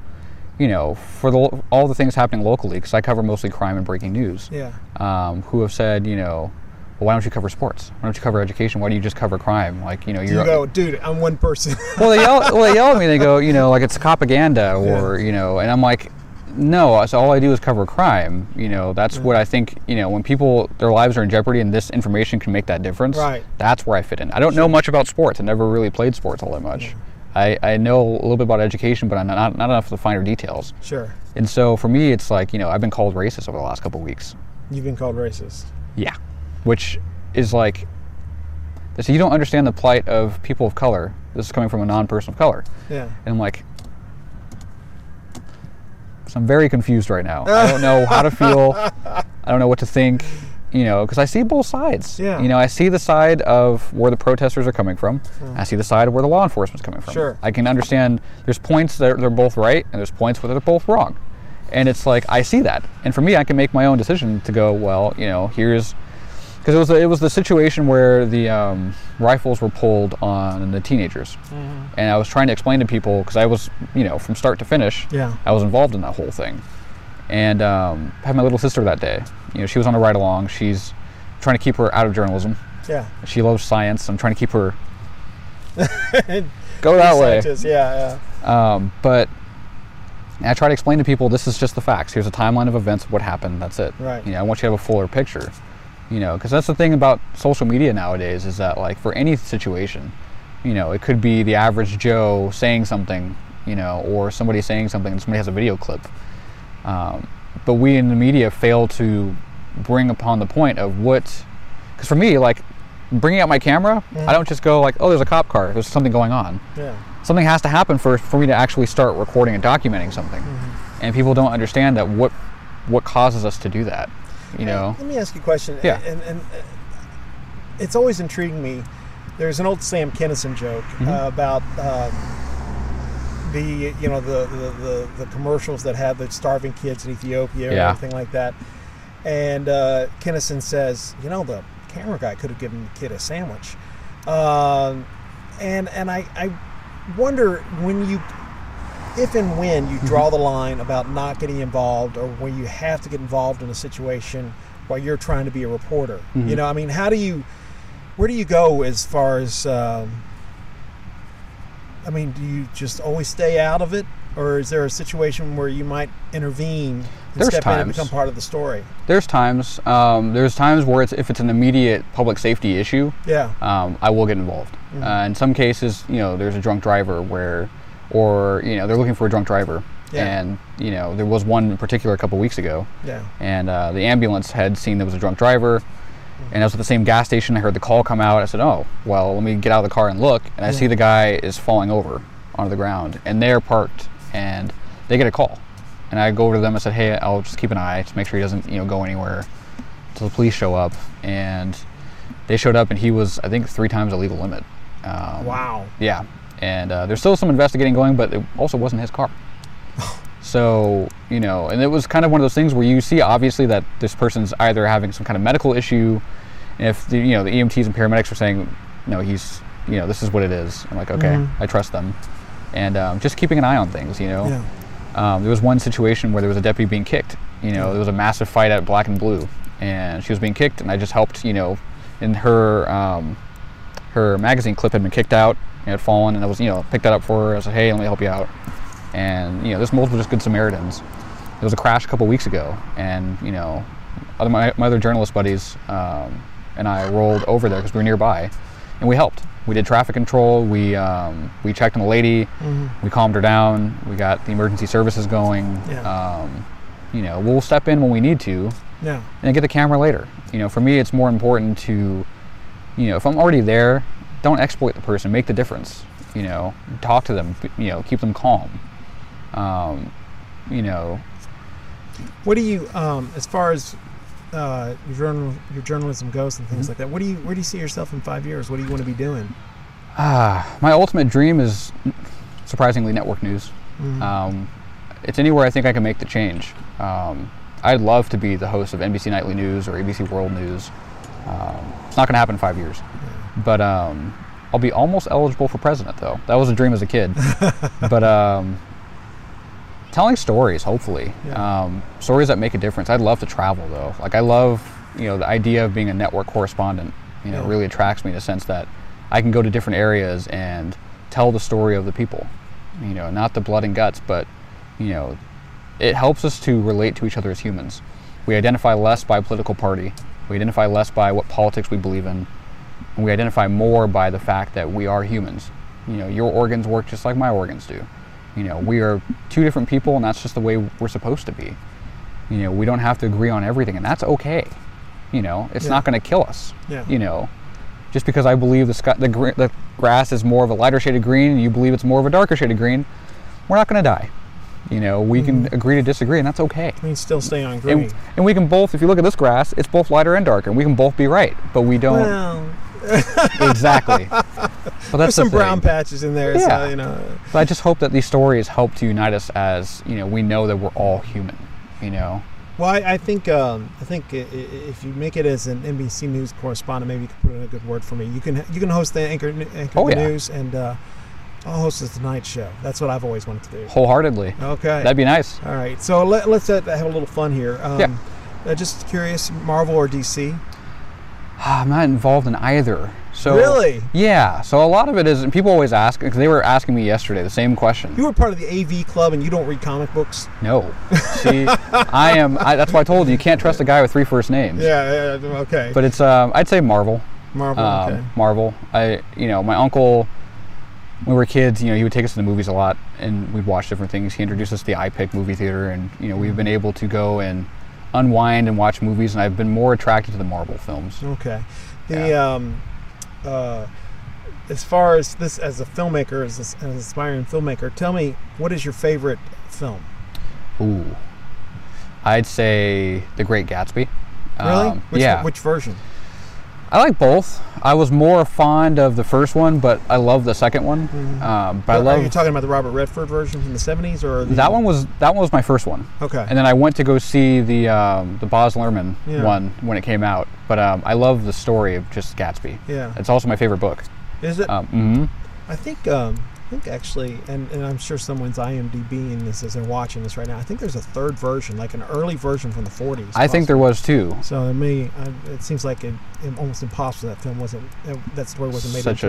for all the things happening locally, because I cover mostly crime and breaking news, who have said, well, why don't you cover sports? Why don't you cover education? Why do you just cover crime? Like, you go, dude, I'm one person. Well, they yell at me. They go, like it's propaganda, or and I'm like, no. So all I do is cover crime. That's what I think. When people, their lives are in jeopardy, and this information can make that difference. Right. That's where I fit in. I don't know much about sports. I never really played sports all that much. Yeah. I know a little bit about education, but I'm not enough of the finer details. Sure. And so for me, it's like, I've been called racist over the last couple of weeks. You've been called racist? Yeah. Which is like, so you don't understand the plight of people of color. This is coming from a non-person of color. Yeah. And I'm like, so I'm very confused right now. I don't know how to feel. I don't know what to think. Because I see both sides. Yeah. I see the side of where the protesters are coming from. I see the side of where the law enforcement's coming from. Sure. I can understand there's points that they're both right, and there's points where they're both wrong. And it's like, I see that. And for me, I can make my own decision to go, well, here's, because it was the situation where the rifles were pulled on the teenagers. Mm-hmm. And I was trying to explain to people, because I was, from start to finish, I was involved in that whole thing. And had my little sister that day. She was on a ride along. She's trying to keep her out of journalism. Yeah. She loves science. I'm trying to keep her go that way. Yeah. But I try to explain to people, this is just the facts. Here's a timeline of events, what happened. That's it. Right. I want you to have a fuller picture. Because that's the thing about social media nowadays, is that like for any situation, it could be the average Joe saying something, or somebody saying something and somebody has a video clip. But we in the media fail to bring upon the point of what, because for me, like bringing out my camera, I don't just go like, oh, there's a cop car, there's something going on. Yeah. Something has to happen for me to actually start recording and documenting something. And people don't understand that what causes us to do that, Let me ask you a question. Yeah. And it's always intrigued me. There's an old Sam Kinison joke about the commercials that have the starving kids in Ethiopia and everything like that. And Kinison says, the camera guy could have given the kid a sandwich. And I wonder if and when you draw the line about not getting involved, or when you have to get involved in a situation while you're trying to be a reporter. Where do you go as far as do you just always stay out of it, or is there a situation where you might intervene and step in and become part of the story? There's times. There's times where if it's an immediate public safety issue, I will get involved. In some cases, there's a drunk driver or they're looking for a drunk driver. Yeah. And, there was one in particular a couple weeks ago. Yeah. And the ambulance had seen there was a drunk driver. And I was at the same gas station. I heard the call come out. I said, oh, well, let me get out of the car and look. And I see the guy is falling over onto the ground. And they're parked. And they get a call. And I go over to them and said, hey, I'll just keep an eye to make sure he doesn't, go anywhere until the police show up. And they showed up, and he was, I think, 3 times the legal limit. Wow. Yeah. And there's still some investigating going, but it also wasn't his car. So, and it was kind of one of those things where you see obviously that this person's either having some kind of medical issue. And if the EMTs and paramedics are saying, no, he's, this is what it is. I'm like, okay, I trust them. And just keeping an eye on things, There was one situation where there was a deputy being kicked. There was a massive fight at Black and Blue, and she was being kicked, and I just helped, in her magazine clip had been kicked out, and had fallen, and I was, picked that up for her. I said, hey, let me help you out. And, there's multiple just good Samaritans. There was a crash a couple weeks ago, and, my other journalist buddies and I rolled over there because we were nearby, and we helped. We did traffic control. We checked on the lady. We calmed her down. We got the emergency services going. Yeah. We'll step in when we need to. Yeah. And get the camera later. For me, it's more important to, if I'm already there, don't exploit the person. Make the difference. Talk to them. Keep them calm. What do you, as far as your journalism goes and things like that, where do you see yourself in 5 years? What do you want to be doing? My ultimate dream is surprisingly network news. It's anywhere I think I can make the change. I'd love to be the host of NBC Nightly News or ABC World News. It's not going to happen in 5 years. But I'll be almost eligible for president, though. That was a dream as a kid. But telling stories, hopefully. Stories that make a difference. I'd love to travel, though. Like, I love, the idea of being a network correspondent. It really attracts me in the sense that I can go to different areas and tell the story of the people. Not the blood and guts, but, it helps us to relate to each other as humans. We identify less by political party. We identify less by what politics we believe in. And we identify more by the fact that we are humans. Your organs work just like my organs do. We are two different people, and that's just the way we're supposed to be. We don't have to agree on everything, and that's okay. It's not going to kill us. Just because I believe the grass is more of a lighter shade of green and you believe it's more of a darker shade of green, we're not going to die. We can agree to disagree, and that's okay. We can still stay on green. And we can both, if you look at this grass, it's both lighter and darker, and we can both be right, but we don't. Well. Exactly. But there's some brown patches in there, so, But I just hope that these stories help to unite us as, we know that we're all human, Well, I think if you make it as an NBC News correspondent, maybe you can put in a good word for me. You can host the anchor the news, and I'll host the Tonight Show. That's what I've always wanted to do. Wholeheartedly. Okay. That'd be nice. All right. So let's have a little fun here. Just curious, Marvel or DC? I'm not involved in either. So really? Yeah. So a lot of it is, and people always ask, because they were asking me yesterday the same question. You were part of the AV club, and you don't read comic books? No. See, that's why I told you can't trust a guy with 3 first names. Yeah. Okay. But it's I'd say Marvel. Marvel. Okay. Marvel. My uncle, when we were kids, he would take us to the movies a lot, and we'd watch different things. He introduced us to the iPic movie theater, and we've been able to go and unwind and watch movies, and I've been more attracted to the Marvel films. Okay. As far as this, as a filmmaker, as an aspiring filmmaker, tell me, what is your favorite film? Ooh, I'd say The Great Gatsby. Really? Which version? I like both. I was more fond of the first one, but I love the second one. Are you talking about the Robert Redford version from the 70s, or that one was my first one? Okay. And then I went to go see the Baz Luhrmann one when it came out. But I love the story of just Gatsby. Yeah. It's also my favorite book. Is it? I think actually, and I'm sure someone's IMDbing this as they're watching this right now. I think there's a third version, like an early version from the 40s. I think there was too. So it seems like it almost impossible that story wasn't made. Such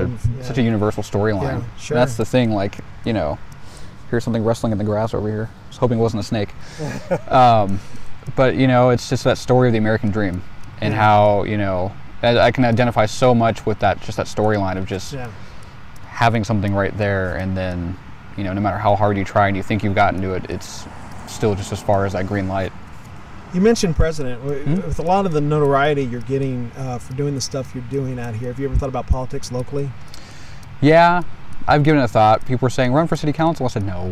a universal storyline. Yeah, sure. That's the thing. Like, here's something rustling in the grass over here. I was hoping it wasn't a snake. But it's just that story of the American dream, and how I can identify so much with that storyline of just. Yeah. Having something right there, and then no matter how hard you try and you think you've gotten to it, it's still just as far as that green light. You mentioned president. With a lot of the notoriety you're getting for doing the stuff you're doing out here, have you ever thought about politics locally? Yeah, I've given it a thought. People were saying run for city council. I said no.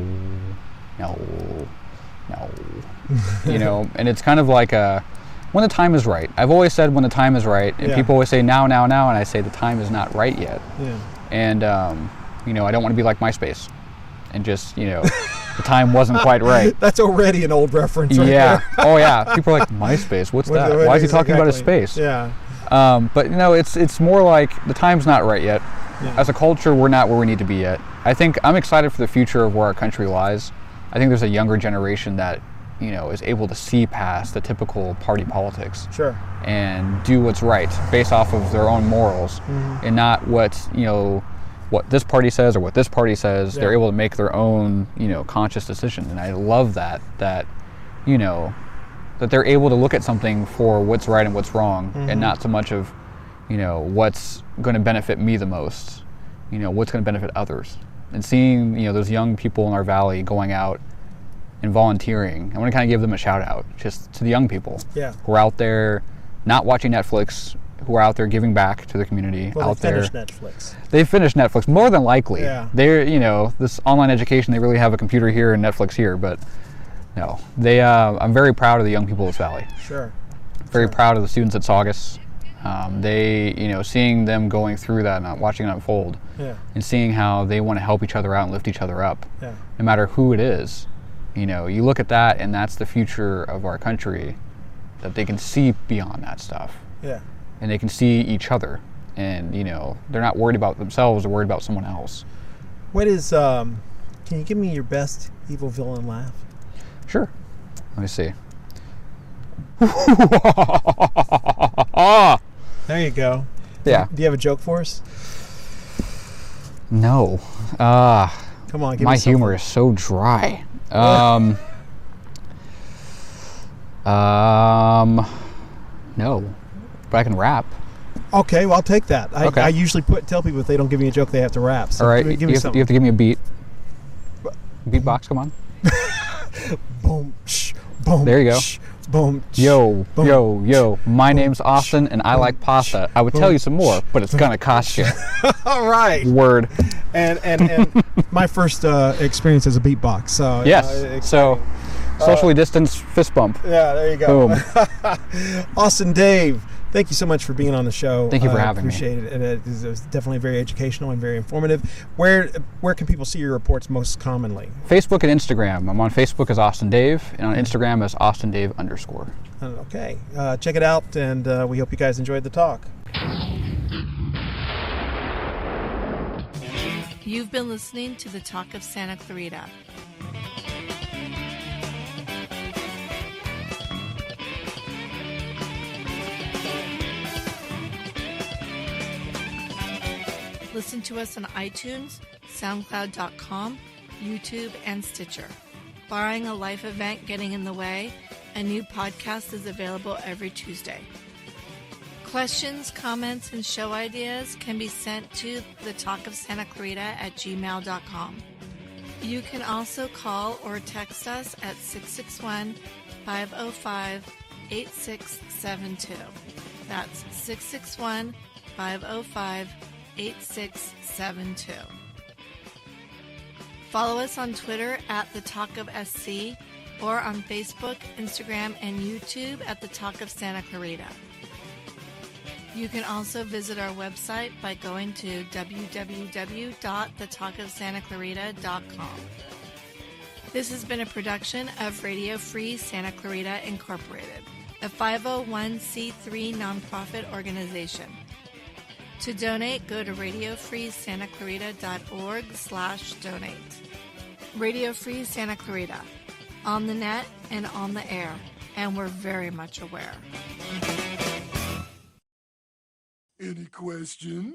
And it's kind of like when the time is right. I've always said when the time is right, and people always say now, and I say the time is not right yet. Yeah. And, I don't want to be like MySpace and just, the time wasn't quite right. That's already an old reference right there. Oh, yeah. People are like, MySpace? What's that? Why is he talking about a space? Yeah. But, it's more like the time's not right yet. Yeah. As a culture, we're not where we need to be yet. I think I'm excited for the future of where our country lies. I think there's a younger generation that, is able to see past the typical party politics. Sure. And do what's right based off of their own morals, and not what this party says or what this party says. They're able to make their own conscious decision, and I love that that they're able to look at something for what's right and what's wrong, and not so much of what's going to benefit me the most, what's going to benefit others. And seeing those young people in our valley going out and volunteering, I want to kind of give them a shout out just to the young people who are out there not watching Netflix, who are out there giving back to the community. Well, they finished Netflix. They finished Netflix, more than likely. Yeah. They're, this online education, they really have a computer here and Netflix here, but no. I'm very proud of the young people of this valley. Sure. Very proud of the students at Saugus. They, seeing them going through that and watching it unfold, and seeing how they want to help each other out and lift each other up, no matter who it is. You look at that, and that's the future of our country, that they can see beyond that stuff. Yeah. And they can see each other, and they're not worried about themselves, they're worried about someone else. What is can you give me your best evil villain laugh? Sure. Let me see. There you go. Yeah. Do you have a joke for us? No. Come on, give my me something. humor is so dry. No, but I can rap. Okay, well, I'll take that. Okay. I usually tell people if they don't give me a joke, they have to rap. So all right, give me something. You have to give me a beat. Beatbox, come on. Boom, shh, boom. There you go. Shh, boom. Shh, yo, boom, yo. My boom, name's Austin, and I like pasta. I would tell you some more, but it's gonna cost you. All right. Word. And my first experience as a beatbox. So yes. So socially distanced fist bump. Yeah, there you go. Boom. Austin, Dave, thank you so much for being on the show. Thank you for having me. Appreciate it. And it was definitely very educational and very informative. Where can people see your reports most commonly? Facebook and Instagram. I'm on Facebook as Austin Dave, and on Instagram as Austin Dave _. Okay. Check it out, and we hope you guys enjoyed the talk. You've been listening to the Talk of Santa Clarita. Listen to us on iTunes, SoundCloud.com, YouTube, and Stitcher. Barring a life event getting in the way, a new podcast is available every Tuesday. Questions, comments, and show ideas can be sent to thetalkofsantaclarita@gmail.com. You can also call or text us at 661-505-8672. That's 661-505-8672. Follow us on Twitter at The Talk of SC or on Facebook, Instagram, and YouTube at The Talk of Santa Clarita. You can also visit our website by going to www.thetalkofsantaclarita.com. This has been a production of Radio Free Santa Clarita Incorporated, a 501c3 nonprofit organization. To donate, go to radiofreesantaclarita.org/donate. Radio Free Santa Clarita, on the net and on the air, and we're very much aware. Any questions?